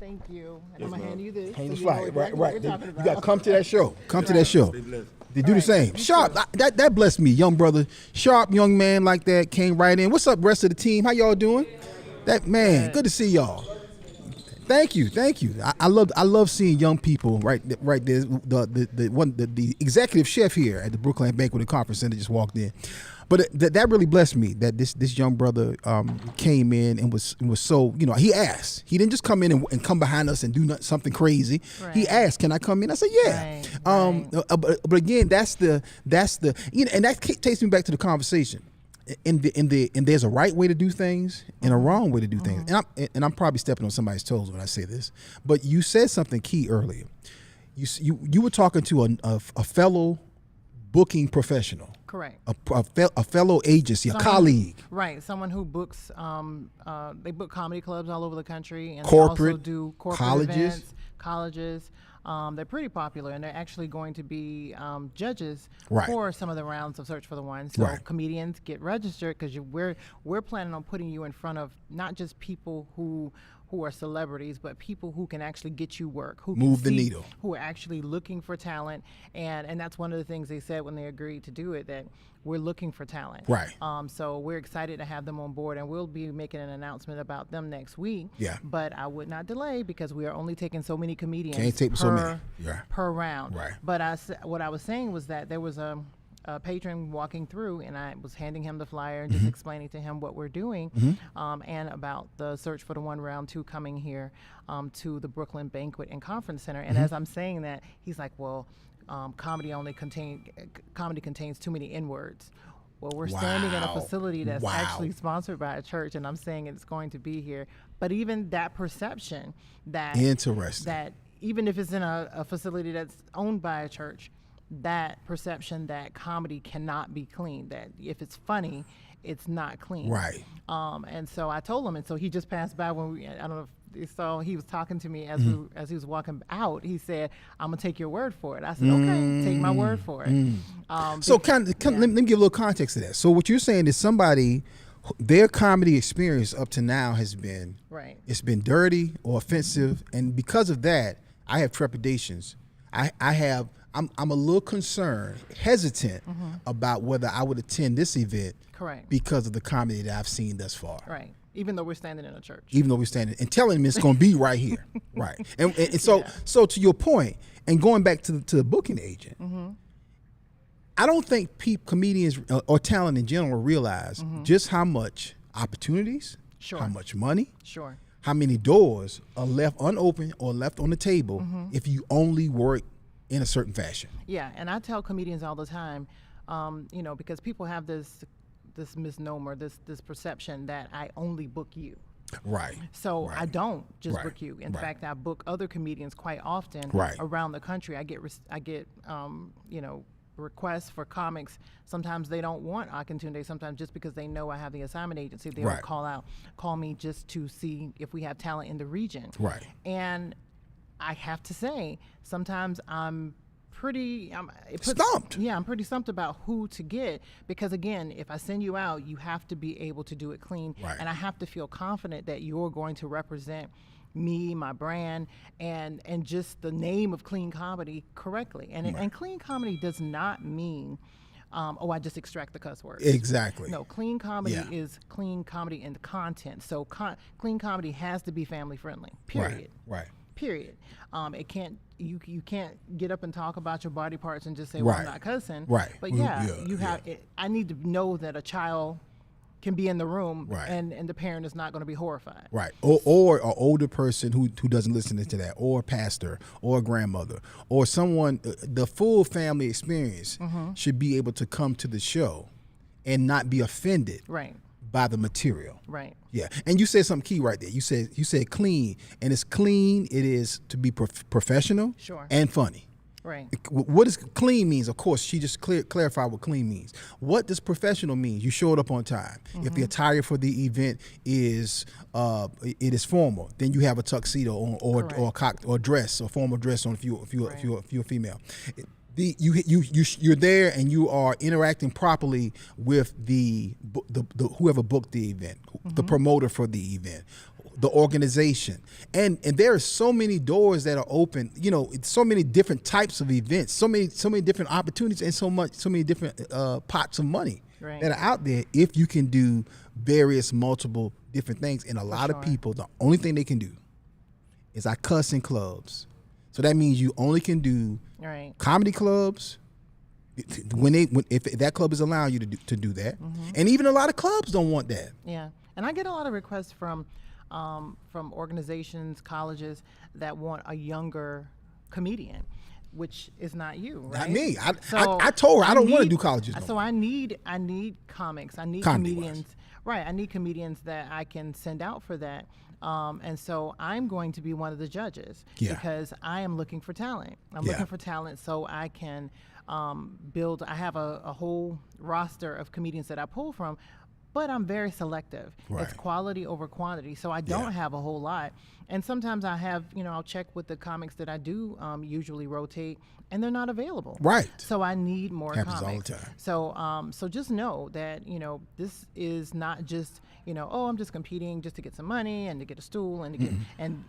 I: Thank you. And
J: Yes,
I: I'm going to
J: ma'am.
I: hand you this.
A: Hang
I: so
A: the
I: you know
A: flag.
I: exactly
A: Right,
I: what
A: right.
I: we're talking
A: You
I: about.
A: got to come to that show. Come to that show.
J: Stay blessed.
A: They do the same. Sharp. That blessed me, young brother. Sharp young man like that came right in. What's up, rest of the team? How y'all doing? That man, good to see y'all. Thank you. I love seeing young people right there. The executive chef here at the BROOKLAND Banquet Conference Center just walked in. But that really blessed me that this young brother came in and was so, he asked. He didn't just come in and come behind us and do something crazy. Right. He asked, "Can I come in?" I said, "Yeah." Right. But again, that's the and that takes me back to the conversation. And there's a right way to do things and a wrong way to do things. And I'm probably stepping on somebody's toes when I say this, but you said something key earlier. You were talking to a fellow booking professional.
I: Correct.
A: A fellow agency, a colleague.
I: Right. Someone who books, they book comedy clubs all over the country. And
A: corporate,
I: they also do corporate
A: colleges.
I: Events, colleges. They're pretty popular, and they're actually going to be judges for some of the rounds of Search for the One. So comedians, get registered, because we're planning on putting you in front of not just people who are celebrities, but people who can actually get you work, who
A: move the needle,
I: who are actually looking for talent. And that's one of the things they said when they agreed to do it, that we're looking for talent.
A: Right.
I: So we're excited to have them on board, and we'll be making an announcement about them next week.
A: Yeah.
I: But I would not delay, because we are only taking so many comedians per round.
A: Right.
I: But what I was saying was that there was a patron walking through, and I was handing him the flyer and just explaining to him what we're doing, and about the Search for the One Round 2 coming here to the Brooklyn Banquet and Conference Center. And as I'm saying that, he's like, "Well, comedy contains too many N-words." Well, we're standing in a facility that's actually sponsored by a church, and I'm saying it's going to be here. But even that perception that even if it's in a facility that's owned by a church, that perception that comedy cannot be clean, that if it's funny, it's not clean.
A: Right.
I: And so I told him, and so he just passed by when I don't know if you saw, he was talking to me as he was walking out. He said, "I'm gonna take your word for it." I said, "Okay, take my word for it."
A: So let me give a little context to that. So what you're saying is somebody, their comedy experience up to now has been it's been dirty or offensive, and because of that, I have trepidations. I'm a little concerned, hesitant about whether I would attend this event because of the comedy that I've seen thus far.
I: Right. Even though we're standing in a church.
A: Even though we're standing and telling them it's going to be right here. Right. And so to your point, and going back to the booking agent, I don't think comedians or talent in general realize just how much opportunities, how much money, how many doors are left unopened or left on the table if you only work in a certain fashion.
I: Yeah, and I tell comedians all the time, because people have this misnomer, this perception that I only book you.
A: Right.
I: So I don't just book you. In fact, I book other comedians quite often around the country. I get requests for comics. Sometimes they don't want Akintunde. Sometimes just because they know I have the assignment agency, they will call me just to see if we have talent in the region.
A: Right.
I: And I have to say, sometimes I'm pretty
A: stumped.
I: Yeah, I'm pretty stumped about who to get, because again, if I send you out, you have to be able to do it clean, and I have to feel confident that you're going to represent me, my brand, and just the name of clean comedy correctly. And clean comedy does not mean I just extract the cuss words.
A: Exactly.
I: No, clean comedy is clean comedy and content. So clean comedy has to be family friendly. Period.
A: Right.
I: Period. It can't. You can't get up and talk about your body parts and just say, "Well, I'm not cussing."
A: Right.
I: But you have. I need to know that a child can be in the room, and the parent is not going to be horrified.
A: Right. Or an older person who doesn't listen to that, or a pastor, or a grandmother, or someone. The full family experience should be able to come to the show and not be offended. By the material.
I: Right.
A: Yeah. And you said something key right there. You said clean, and it's clean. It is to be professional and funny.
I: Right.
A: What does clean means? Of course, she just clarified what clean means. What does professional mean? You showed up on time. If the attire for the event is formal, then you have a tuxedo on, or dress, or formal dress on if you're female. You're there and you are interacting properly with the whoever booked the event, the promoter for the event, the organization, and there are so many doors that are open. You know, it's so many different types of events, so many different opportunities, and so many different pots of money that are out there. If you can do various multiple different things, and a lot of people, the only thing they can do is I cuss in clubs. So that means you only can do comedy clubs if that club is allowing you to do that. And even a lot of clubs don't want that.
I: Yeah, and I get a lot of requests from organizations, colleges that want a younger comedian, which is not you, right?
A: Not me. I told her I don't want to do colleges.
I: So I need comics. I need comedians. Right. I need comedians that I can send out for that. And so I'm going to be one of the judges because I am looking for talent. I'm looking for talent so I can build. I have a whole roster of comedians that I pull from, but I'm very selective. It's quality over quantity. So I don't have a whole lot. And sometimes I have, I'll check with the comics that I do usually rotate, and they're not available.
A: Right.
I: So I need more
A: Happens
I: comics.
A: all the time.
I: So so just know that, this is not just, I'm just competing just to get some money and to get a stool and to get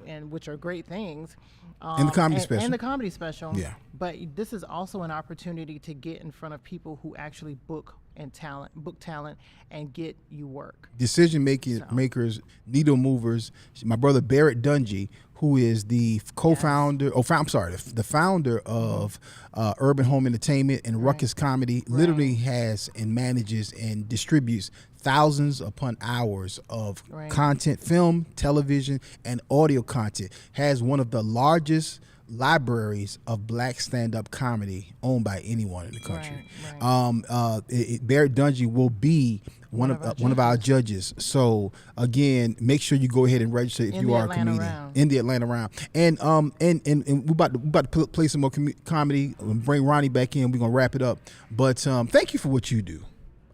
I: and which are great things.
A: And the comedy special.
I: And the comedy special.
A: Yeah.
I: But this is also an opportunity to get in front of people who actually book talent and get you work.
A: Decision makers, needle movers. My brother Barrett Dungy, who is the co-founder, the founder of Urban Home Entertainment and Ruckus Comedy, literally has and manages and distributes thousands upon hours of content, film, television, and audio content. Has one of the largest libraries of black stand-up comedy owned by anyone in the country. Barrett Dungy will be one of our judges. So again, make sure you go ahead and register if you are a comedian in the Atlanta round. And we're about to play some more comedy. We'll bring Ronnie back in. We're gonna wrap it up. But thank you for what you do.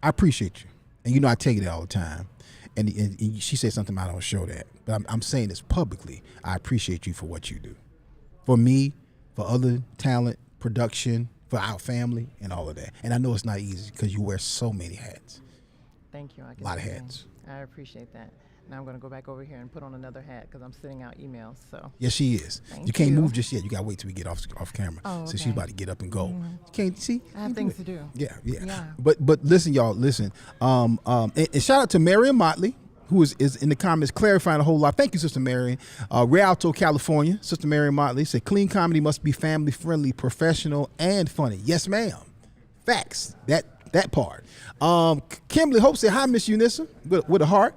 A: I appreciate you, and I tell you that all the time. And she said something, I don't show that, but I'm saying this publicly. I appreciate you for what you do. For me, for other talent, production, for our family, and all of that. And I know it's not easy because you wear so many hats.
I: Thank you.
A: A lot of hats.
I: I appreciate that. Now I'm going to go back over here and put on another hat because I'm sending out emails. So
A: yes, she is. You can't move just yet. You got to wait till we get off camera.
I: Oh, okay.
A: So she's about to get up and go. You can't see.
I: I have things to do.
A: Yeah. But listen, y'all. Listen. And shout out to Marion Motley, who is in the comments clarifying a whole lot. Thank you, Sister Marion. Rialto, California. Sister Marion Motley said, clean comedy must be family friendly, professional, and funny. Yes, ma'am. Facts. That part. Kimberly Hope said, hi, Miss Eunice, with a heart.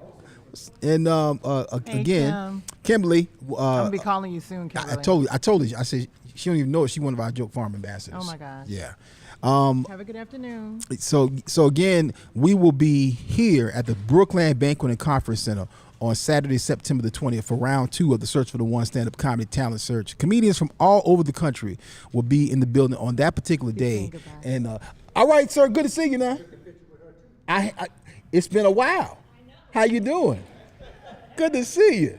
A: And again, Kimberly.
I: I'm going to be calling you soon, Kimberly.
A: I told her. I said, she don't even know it. She's one of our Joke Farm ambassadors.
I: Oh, my gosh.
A: Yeah.
I: Have a good afternoon.
A: So again, we will be here at the BROOKLAND Banquet and Conference Center on Saturday, September the 20th for round 2 of the Search for the One Stand-Up Comedy Talent Search. Comedians from all over the country will be in the building on that particular day. And all right, sir, good to see you now. It's been a while. How you doing? Good to see you.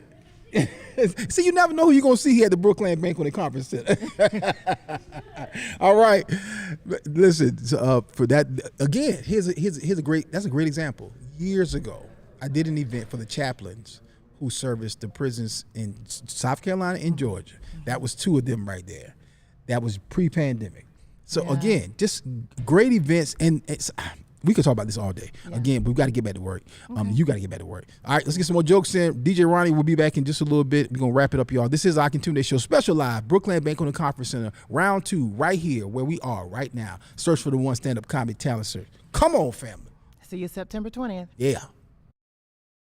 A: See, you never know who you're going to see here at the BROOKLAND Banquet and Conference Center. All right. Listen, for that, again, that's a great example. Years ago, I did an event for the chaplains who serviced the prisons in South Carolina and Georgia. That was 2 of them right there. That was pre-pandemic. So again, just great events, and we could talk about this all day. Again, but we got to get back to work. You got to get back to work. All right, let's get some more jokes in. DJ Ronnie will be back in just a little bit. We're going to wrap it up, y'all. This is our Tune Show, special live, BROOKLAND Banquet and Conference Center, round 2, right here where we are right now. Search for the One Stand-Up Comedy Talent Search. Come on, family.
I: See you September 20th.
A: Yeah.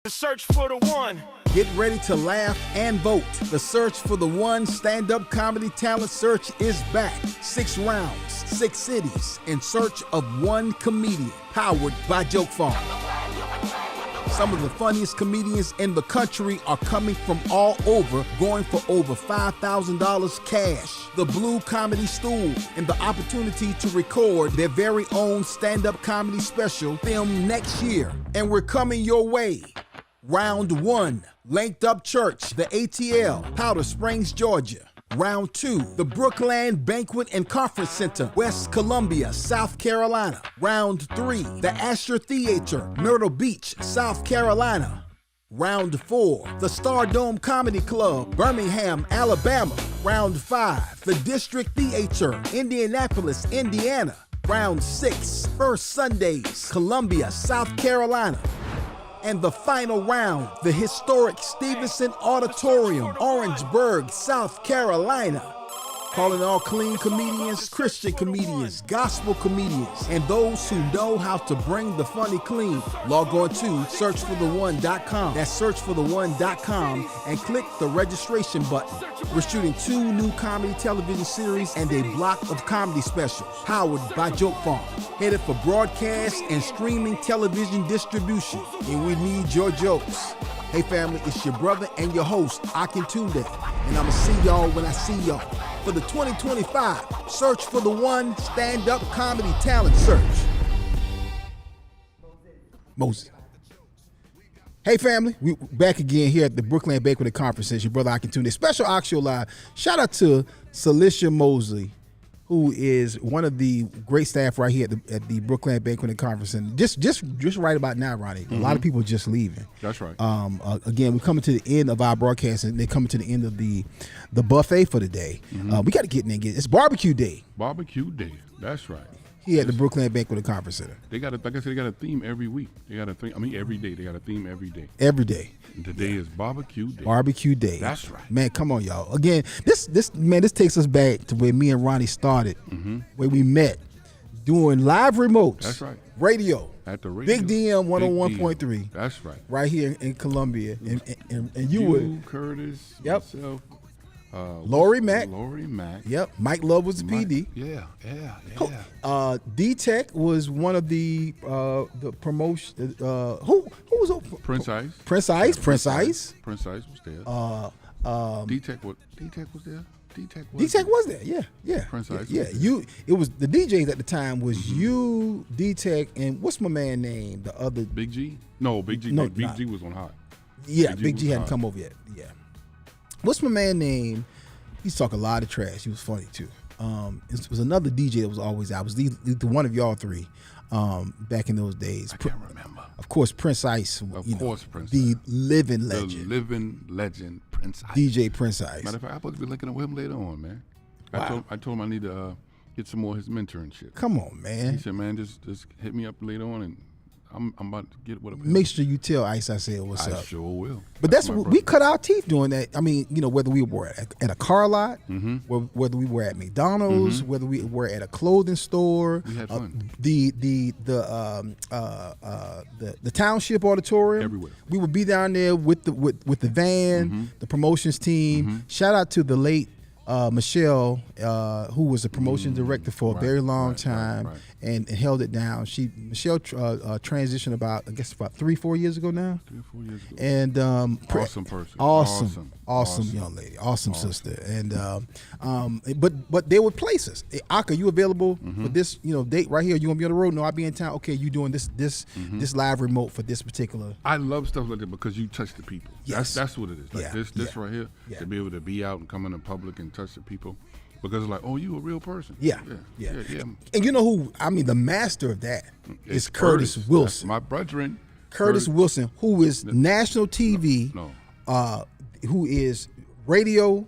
C: The search for the one.
A: Get ready to laugh and vote. The Search for the One Stand-Up Comedy Talent Search is back. 6 rounds, 6 cities, in search of one comedian. Powered by Joke Farm. Some of the funniest comedians in the country are coming from all over, going for over $5,000 cash. The Blue Comedy Stool and the opportunity to record their very own stand-up comedy special filmed next year. And we're coming your way. Round 1, Linked Up Church, the ATL, Powder Springs, Georgia. Round 2, the BROOKLAND Banquet and Conference Center, West Columbia, South Carolina. Round 3, the Asher Theater, Myrtle Beach, South Carolina. Round 4, the Stardome Comedy Club, Birmingham, Alabama. Round 5, the District Theater, Indianapolis, Indiana. Round 6, First Sundays, Columbia, South Carolina. And the final round, the historic Stevenson Auditorium, Orangeburg, South Carolina. Calling all clean comedians, Christian comedians, gospel comedians, and those who know how to bring the funny clean. Log on to searchfortheone.com. That's searchfortheone.com and click the registration button. We're shooting 2 new comedy television series and a block of comedy specials, powered by Joke Farm, headed for broadcast and streaming television distribution. And we need your jokes. Hey family, it's your brother and your host, Akintunde, and I'ma see y'all when I see y'all for the 2025 Search for the One Stand-Up Comedy Talent Search. Moses. Hey family, we back again here at the BROOKLAND Banquet Conference Center. Your brother Akintunde. Special Oxio Live. Shout out to Celicia Mosley, who is one of the great staff right here at the BROOKLAND Banquet Conference Center. Just right about now, Ronnie. A lot of people just leaving.
B: That's right.
A: Again, we're coming to the end of our broadcast, and they're coming to the end of the buffet for the day. We got to get in there and get it's barbecue day.
B: Barbecue day. That's right.
A: Here at the BROOKLAND Banquet Conference Center.
B: They got like I said, they got a theme every week. They got a theme. I mean, every day. They got a theme every day.
A: Every day.
B: And today is barbecue day.
A: Barbecue day.
B: That's right.
A: Man, come on, y'all. Again, this takes us back to where me and Ronnie started, where we met doing live remotes.
B: That's right.
A: Radio.
B: At the radio.
A: Big DM 101.3.
B: That's right.
A: Right here in Columbia. And you would.
B: Curtis.
A: Yep.
B: Myself.
A: Lori Mack.
B: Yep.
A: Mike Love was the PD.
B: Yeah.
A: D-Tech was one of the promotion. Who was over?
B: Prince Ice.
A: Prince Ice.
B: Prince Ice was there. D-Tech was there.
A: D-Tech was there. Yeah.
B: Prince Ice.
A: Yeah. It was the DJs at the time was you, D-Tech, and what's my man name? The other
B: Big G. No, Big G. No, Big G was on Hot.
A: Yeah, Big G hadn't come over yet. Yeah. What's my man name? He's talking a lot of trash. He was funny too. It was another DJ that was always out. It was the one of y'all three back in those days.
B: I can't remember.
A: Of course, Prince Ice.
B: Prince
A: the
B: Ice.
A: living legend.
B: The living legend, Prince Ice.
A: DJ Prince Ice.
B: Matter of fact, I'm supposed to be linking up with him later on, man.
A: Wow.
B: I told him I need to get some more of his mentorship.
A: Come on, man.
B: He said, man, just hit me up later on, and I'm about to get what.
A: Make sure you tell Ice I said what's up.
B: I sure will.
A: But that's what we cut our teeth doing that. I mean, whether we were at a car lot, whether we were at McDonald's, whether we were at a clothing store,
B: we had fun.
A: The township auditorium,
B: everywhere.
A: We would be down there with the van, the promotions team. Shout out to the late Michelle, who was the promotion director for a very long time and held it down. Michelle transitioned about 3-4 years ago now.
B: 3 or 4 years ago.
A: And
B: awesome person.
A: Awesome young lady. Awesome sister. And but there were places. Hey, Aka, you available for this date right here? You gonna be on the road? No, I'll be in town. Okay, you doing this live remote for this particular.
B: I love stuff like that because you touch the people.
A: Yes.
B: That's what it is. Like this right here, to be able to be out and come in the public and touch the people. Because it's like, oh, you a real person.
A: Yeah. And you know who? I mean, the master of that is Curtis Wilson.
B: That's my brethren.
A: Curtis Wilson, who is national TV, who is radio,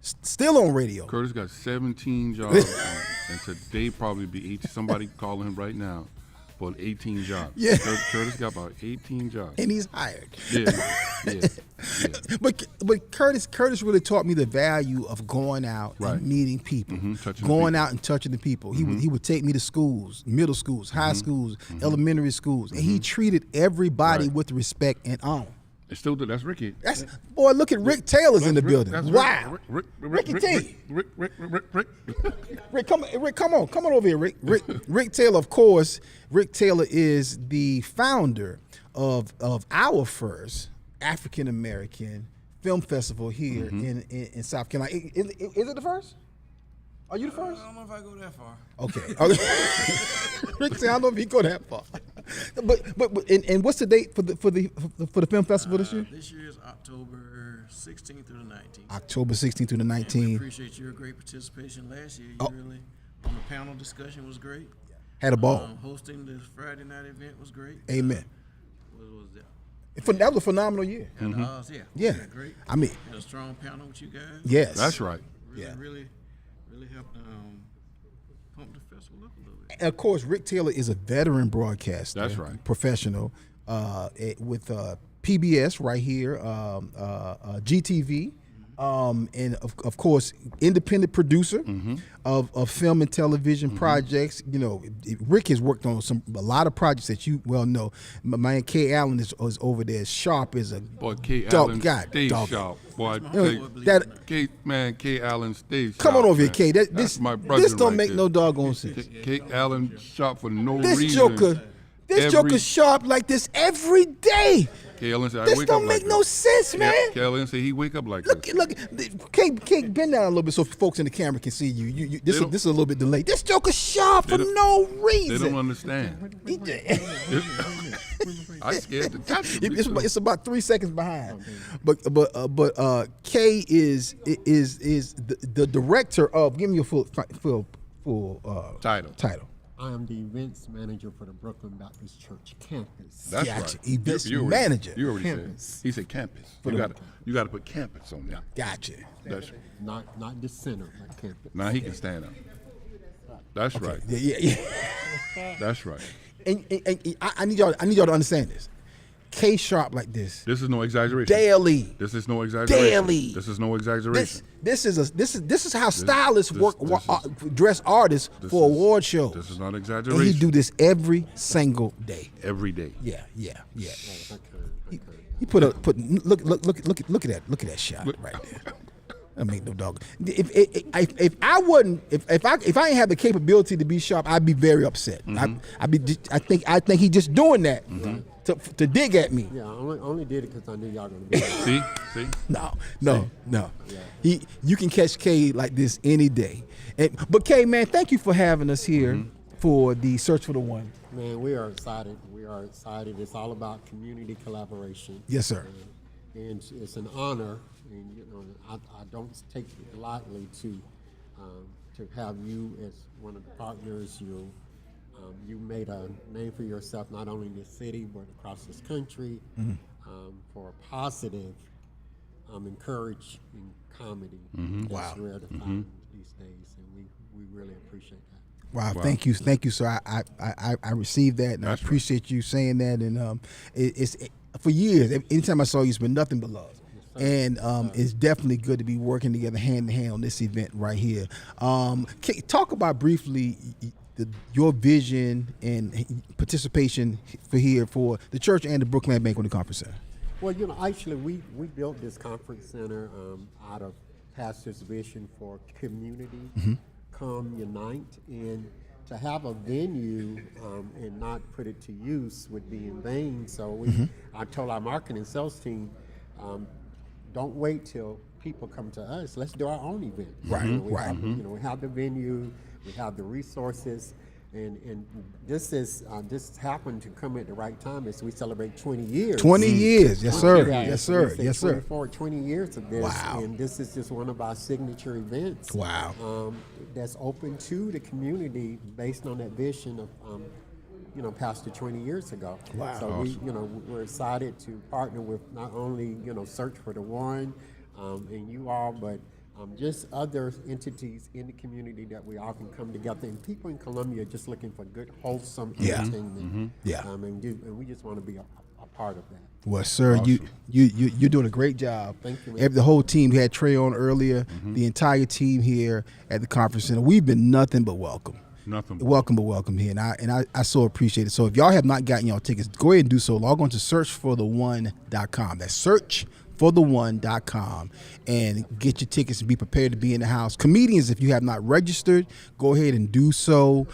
A: still on radio.
B: Curtis got 17 jobs, and today probably be 18. Somebody calling him right now for 18 jobs.
A: Yeah.
B: Curtis got about 18 jobs.
A: And he's hired.
B: Yeah.
A: But Curtis really taught me the value of going out and meeting people, going out and touching the people. He would take me to schools, middle schools, high schools, elementary schools, and he treated everybody with respect and honor.
B: It still do. That's Ricky.
A: Boy, look at Rick Taylor's in the building. Wow.
B: Ricky
A: T.
B: Rick,
A: come on over here, Rick. Rick Taylor, of course. Rick Taylor is the founder of our first African American film festival here in South Carolina. Is it the first? Are you the first?
K: I don't know if I go that far.
A: Okay. Rick said, I don't know if he go that far. And what's the date for the film festival this year?
K: This year is October 16th through the 19th.
A: October 16th through the 19th.
K: We appreciate your great participation last year. You really on the panel discussion was great.
A: Had a ball.
K: Hosting this Friday night event was great.
A: Amen.
K: What was that?
A: That was a phenomenal year.
K: Yeah. Great.
A: I mean,
K: had a strong panel with you guys.
A: Yes.
B: That's right.
K: Really helped pump the festival up a little bit.
A: And of course, Rick Taylor is a veteran broadcaster.
B: That's right.
A: Professional with PBS right here, GTV. And of course, independent producer of film and television projects. You know, Rick has worked on a lot of projects that you well know. My man Kay Allen is over there, sharp as a
B: boy. Kay Allen stays
A: dog.
B: sharp. Boy, Kay Allen stays sharp.
A: Come on over here, Kay.
B: That's my brother.
A: This don't
B: right
A: make
B: there.
A: no doggone sense.
B: Kay Allen sharp for no
A: This
B: reason.
A: Joker sharp like this every day.
B: Kay Allen said,
A: This don't make no sense, man.
B: Kay Allen said he wake up like
A: Look,
B: this.
A: Kay, bend down a little bit so folks in the camera can see you. This is a little bit delayed. This Joker sharp for no reason.
B: They don't understand. I scared to touch him.
A: It's about 3 seconds behind, but Kay is the director of. Give me your full title.
L: I am the events manager for the Brooklyn Baptist Church campus.
B: That's
A: Gotcha.
B: right.
A: Events manager.
B: You already
L: Campus.
B: said. He said campus. You got to put campus on there.
A: Gotcha.
B: That's
L: Not the center, but campus.
B: now he can stand up. That's right.
A: Yeah.
B: That's right.
A: And I need y'all to understand this. K sharp like this.
B: This is no exaggeration.
A: Daily.
B: This is no exaggeration.
A: Daily.
B: This is no exaggeration.
A: This is how stylists dress artists for award shows.
B: This is not
A: And
B: exaggeration.
A: he do this every single day.
B: Every day.
A: Yeah. He put look at that shot right there. I mean, no dog. If I didn't have the capability to be sharp, I'd be very upset. I think he just doing that to dig at me.
L: Yeah, I only did it because I knew y'all going to be there.
B: See?
A: No. You can catch Kay like this any day. But Kay, man, thank you for having us here for the Search for the One.
L: Man, we are excited. It's all about community collaboration.
A: Yes, sir.
L: And it's an honor, and I don't take it lightly to have you as one of the partners. You made a name for yourself not only in this city but across this country for a positive, encouraging comedy. That's rare to find these days, and we really appreciate that.
A: Wow, thank you, sir. I received that, and
B: That's
A: I appreciate you saying that. And it's for years. Anytime I saw you, it's been nothing but love. And it's definitely good to be working together hand in hand on this event right here. Talk about briefly your vision and participation for the church and the BROOKLAND Banquet Conference Center.
L: Well, actually, we built this conference center out of Pastor's vision for community, come unite, and to have a venue and not put it to use would be in vain. So I told our marketing and sales team, don't wait till people come to us. Let's do our own event.
A: Right,
L: We have the venue, we have the resources, and this happened to come at the right time as we celebrate 20 years.
A: 20 years, yes, sir.
L: Yeah,
A: Yes, sir. Yes, sir.
L: 20 years of this.
A: Wow.
L: And this is just one of our signature events.
A: Wow.
L: That's open to the community based on that vision of, Pastor 20 years ago.
A: Wow.
L: So we're excited to partner with not only, Search for the One and you all, but just other entities in the community that we all can come together. And people in Columbia are just looking for good, wholesome entertainment. And we just want to be a part of that.
A: Well, sir, awesome. You're doing a great job.
L: Thank you, man.
A: The whole team. We had Trey on earlier. The entire team here at the conference center. We've been nothing but welcome. Welcome here, and I so appreciate it. So if y'all have not gotten y'all tickets, go ahead and do so. Log on to searchfortheone.com. That's searchfortheone.com, and get your tickets and be prepared to be in the house. Comedians, if you have not registered, go ahead and do so.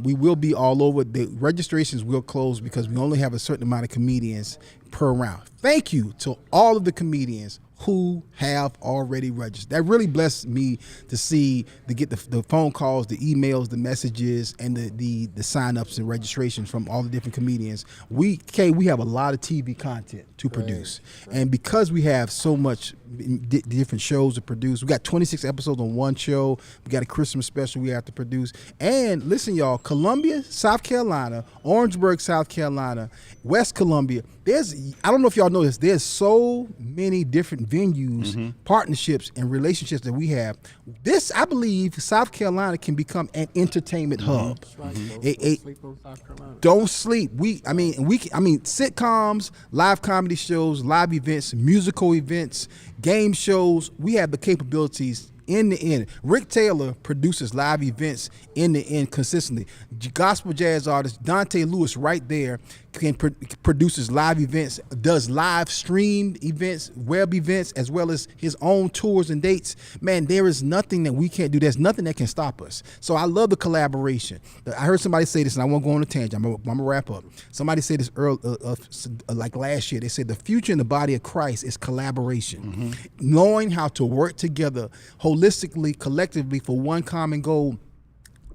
A: We will be all over. The registrations will close because we only have a certain amount of comedians per round. Thank you to all of the comedians who have already registered. That really blessed me to see, to get the phone calls, the emails, the messages, and the sign-ups and registrations from all the different comedians. We have a lot of TV content to produce. And because we have so much different shows to produce, we got 26 episodes on one show. We got a Christmas special we have to produce. And listen, y'all, Columbia, South Carolina, Orangeburg, South Carolina, West Columbia, I don't know if y'all know this, there's so many different venues, partnerships, and relationships that we have. This, I believe, South Carolina can become an entertainment hub.
L: Right. Don't sleep on South Carolina.
A: Don't sleep. I mean, sitcoms, live comedy shows, live events, musical events, game shows. We have the capabilities in the end. Rick Taylor produces live events in the end consistently. Gospel jazz artist Dante Lewis right there produces live events, does live streamed events, web events, as well as his own tours and dates. Man, there is nothing that we can't do. There's nothing that can stop us. So I love the collaboration. I heard somebody say this, and I won't go on a tangent. I'm gonna wrap up. Somebody said this like last year. They said the future in the body of Christ is collaboration, knowing how to work together holistically, collectively for one common goal.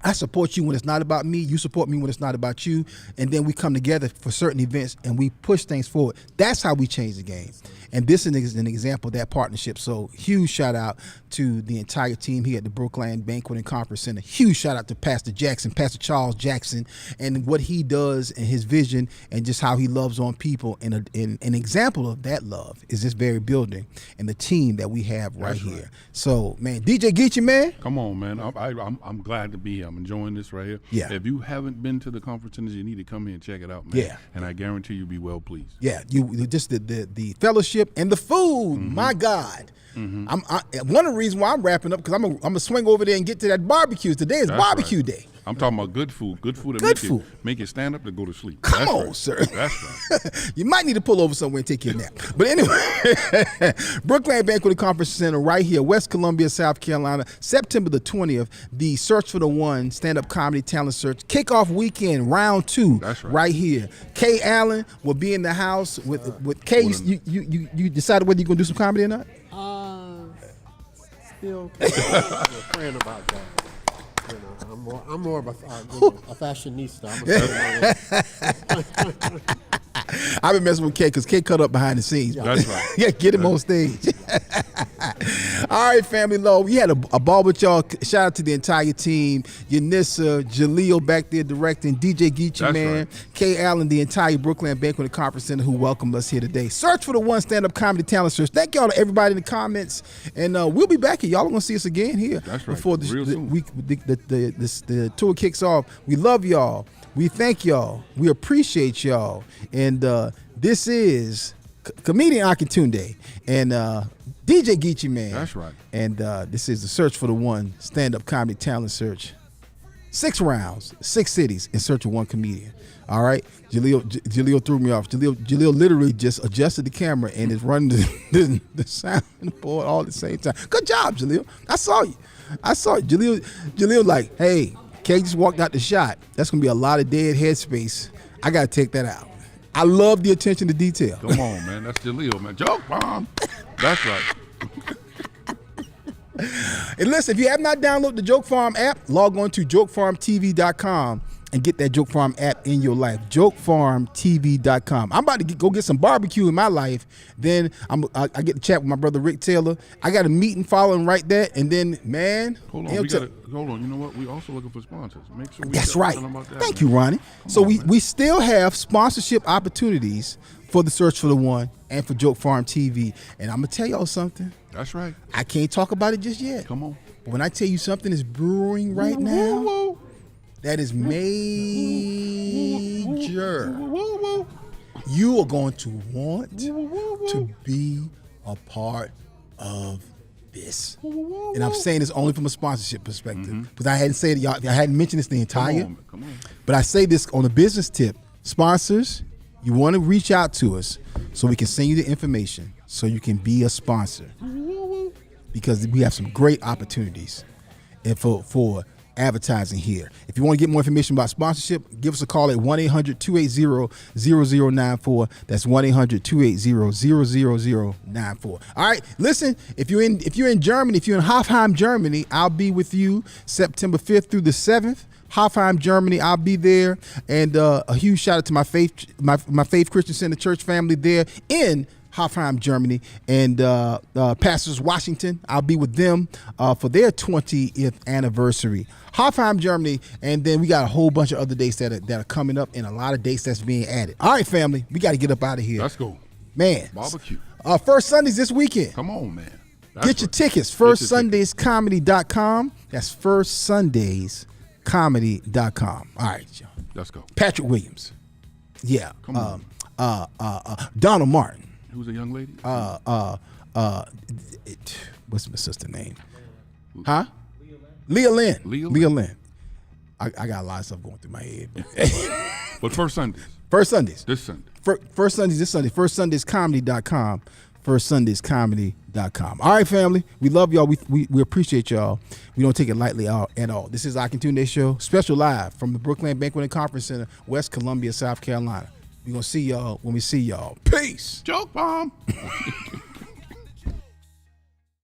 A: I support you when it's not about me. You support me when it's not about you. And then we come together for certain events and we push things forward. That's how we change the game. And this is an example of that partnership. So huge shout out to the entire team here at the BROOKLAND Banquet Conference Center. Huge shout out to Pastor Jackson, Pastor Charles Jackson, and what he does and his vision and just how he loves on people. And an example of that love is this very building and the team that we have right here. So, man, DJ Geechee, man.
B: Come on, man. I'm glad to be here. I'm enjoying this right here.
A: Yeah.
B: If you haven't been to the conference centers, you need to come here and check it out, man.
A: Yeah.
B: And I guarantee you'll be well pleased.
A: Yeah, you just the fellowship and the food. My God, one of the reasons why I'm wrapping up because I'm gonna swing over there and get to that barbecue. Today is barbecue day.
B: I'm talking about good food
A: that
B: make you stand up to go to sleep.
A: Come on, sir.
B: That's right.
A: You might need to pull over somewhere and take your nap. But anyway, BROOKLAND Banquet Conference Center right here, West Columbia, South Carolina, September the 20th, the Search for the One stand-up comedy talent search. Kickoff weekend, round 2,
B: That's
A: right here. Kay Allen will be in the house with Kay. You decided whether you're going to do some comedy or not?
L: Still praying about that. You know, I'm more of a fashionista.
A: I've been messing with Kay because Kay cut up behind the scenes.
B: That's right.
A: Yeah, get him on stage. All right, family low. We had a ball with y'all. Shout out to the entire team. Yanissa, Jaleel back there directing, DJ Geechee, man.
B: Right.
A: Kay Allen, the entire BROOKLAND Banquet Conference Center who welcomed us here today. Search for the One stand-up comedy talent search. Thank y'all to everybody in the comments. And we'll be back here. Y'all are going to see us again here.
B: That's right.
A: Before the tour kicks off. We love y'all. We thank y'all. We appreciate y'all. And this is comedian Akintunde and DJ Geechee, man.
B: That's right.
A: And this is the Search for the One stand-up comedy talent search. 6 rounds, 6 cities in search of one comedian. All right. Jaleel threw me off. Jaleel literally just adjusted the camera and is running the sound board all at the same time. Good job, Jaleel. I saw you. Jaleel like, hey, Kay just walked out the shot. That's going to be a lot of dead headspace. I got to take that out. I love the attention to detail.
B: Come on, man. That's Jaleel, man. Joke bomb. That's right.
A: And listen, if you have not downloaded the Joke Farm app, log on to jokefarmtv.com and get that Joke Farm app in your life. jokefarmtv.com. I'm about to go get some barbecue in my life. Then I get to chat with my brother Rick Taylor. I got a meeting following right there. And then, man.
B: Hold on. Hold on. You know what? We also looking for sponsors. Make sure we
A: That's right.
B: About that,
A: Thank
B: man.
A: you, Ronnie. So we still have sponsorship opportunities for the Search for the One and for Joke Farm TV. And I'm going to tell y'all something.
B: That's right.
A: I can't talk about it just yet.
B: Come on.
A: But when I tell you something is brewing right now, that is major. You are going to want to be a part of this. And I'm saying this only from a sponsorship perspective. Because I hadn't said it, y'all. I hadn't mentioned this the entire.
B: Come on.
A: But I say this on a business tip. Sponsors, you want to reach out to us so we can send you the information so you can be a sponsor. Because we have some great opportunities. And for advertising here. If you want to get more information about sponsorship, give us a call at 1-800-280-0094. That's 1-800-280-0094. All right, listen, if you're in Germany, if you're in Hofheim, Germany, I'll be with you September 5th through the 7th. Hofheim, Germany, I'll be there. And a huge shout out to my Faith Christian Center church family there in Hofheim, Germany, and Pastors Washington. I'll be with them for their 20th anniversary. Hofheim, Germany, and then we got a whole bunch of other dates that are coming up, and a lot of dates that's being added. All right, family, we got to get up out of here.
B: Let's go,
A: man.
B: Barbecue.
A: First Sundays this weekend.
B: Come on, man.
A: Get your tickets. FirstSundaysComedy.com. That's FirstSundaysComedy.com. All right, y'all.
B: Let's go.
A: Patrick Williams. Yeah.
B: Come on.
A: Donald Martin.
B: Who's a young lady?
A: What's my sister's name? Huh? Leah Lynn. Leah Lynn. I got a lot of stuff going through my head.
B: But First Sundays.
A: First Sundays.
B: This Sunday.
A: First Sundays this Sunday. FirstSundaysComedy.com. FirstSundaysComedy.com. All right, family. We love y'all. We appreciate y'all. We don't take it lightly at all. This is Akintunde Show, special live from the BROOKLAND Banquet Conference Center, West Columbia, South Carolina. We're going to see y'all when we see y'all. Peace.
B: Joke bomb.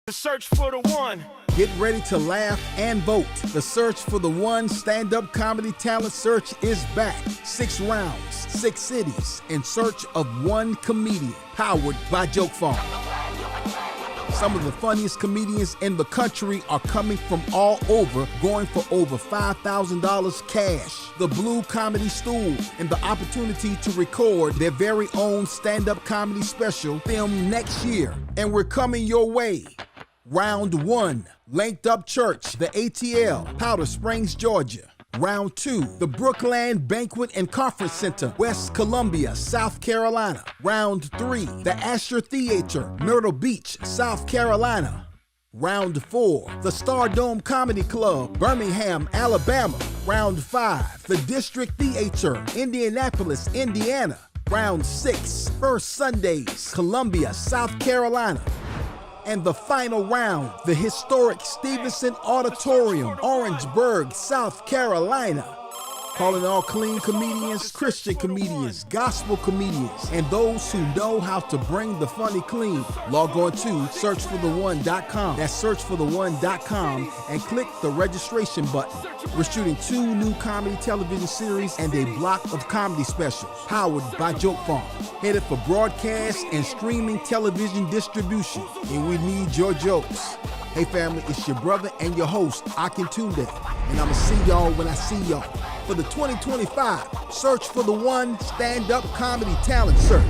C: The search for the one.
A: Get ready to laugh and vote. The search for the one stand-up comedy talent search is back. 6 rounds, 6 cities, in search of one comedian. Powered by Joke Farm. Some of the funniest comedians in the country are coming from all over, going for over $5,000 cash. The Blue Comedy Stool and the opportunity to record their very own stand-up comedy special filmed next year. And we're coming your way. Round 1, Linked Up Church, the ATL, Powder Springs, Georgia. Round 2, the BROOKLAND Banquet and Conference Center, West Columbia, South Carolina. Round 3, the Asher Theater, Myrtle Beach, South Carolina. Round 4, the Stardome Comedy Club, Birmingham, Alabama. Round 5, the District Theater, Indianapolis, Indiana. Round 6, First Sundays, Columbia, South Carolina. And the final round, the historic Stevenson Auditorium, Orangeburg, South Carolina. Calling all clean comedians, Christian comedians, gospel comedians, and those who know how to bring the funny clean. Log on to searchfortheone.com. That's searchfortheone.com and click the registration button. We're shooting 2 new comedy television series and a block of comedy specials, powered by Joke Farm. Headed for broadcast and streaming television distribution, and we need your jokes. Hey family, it's your brother and your host, Akintunde, and I'ma see y'all when I see y'all for the 2025 Search for the One Stand-Up Comedy Talent Search.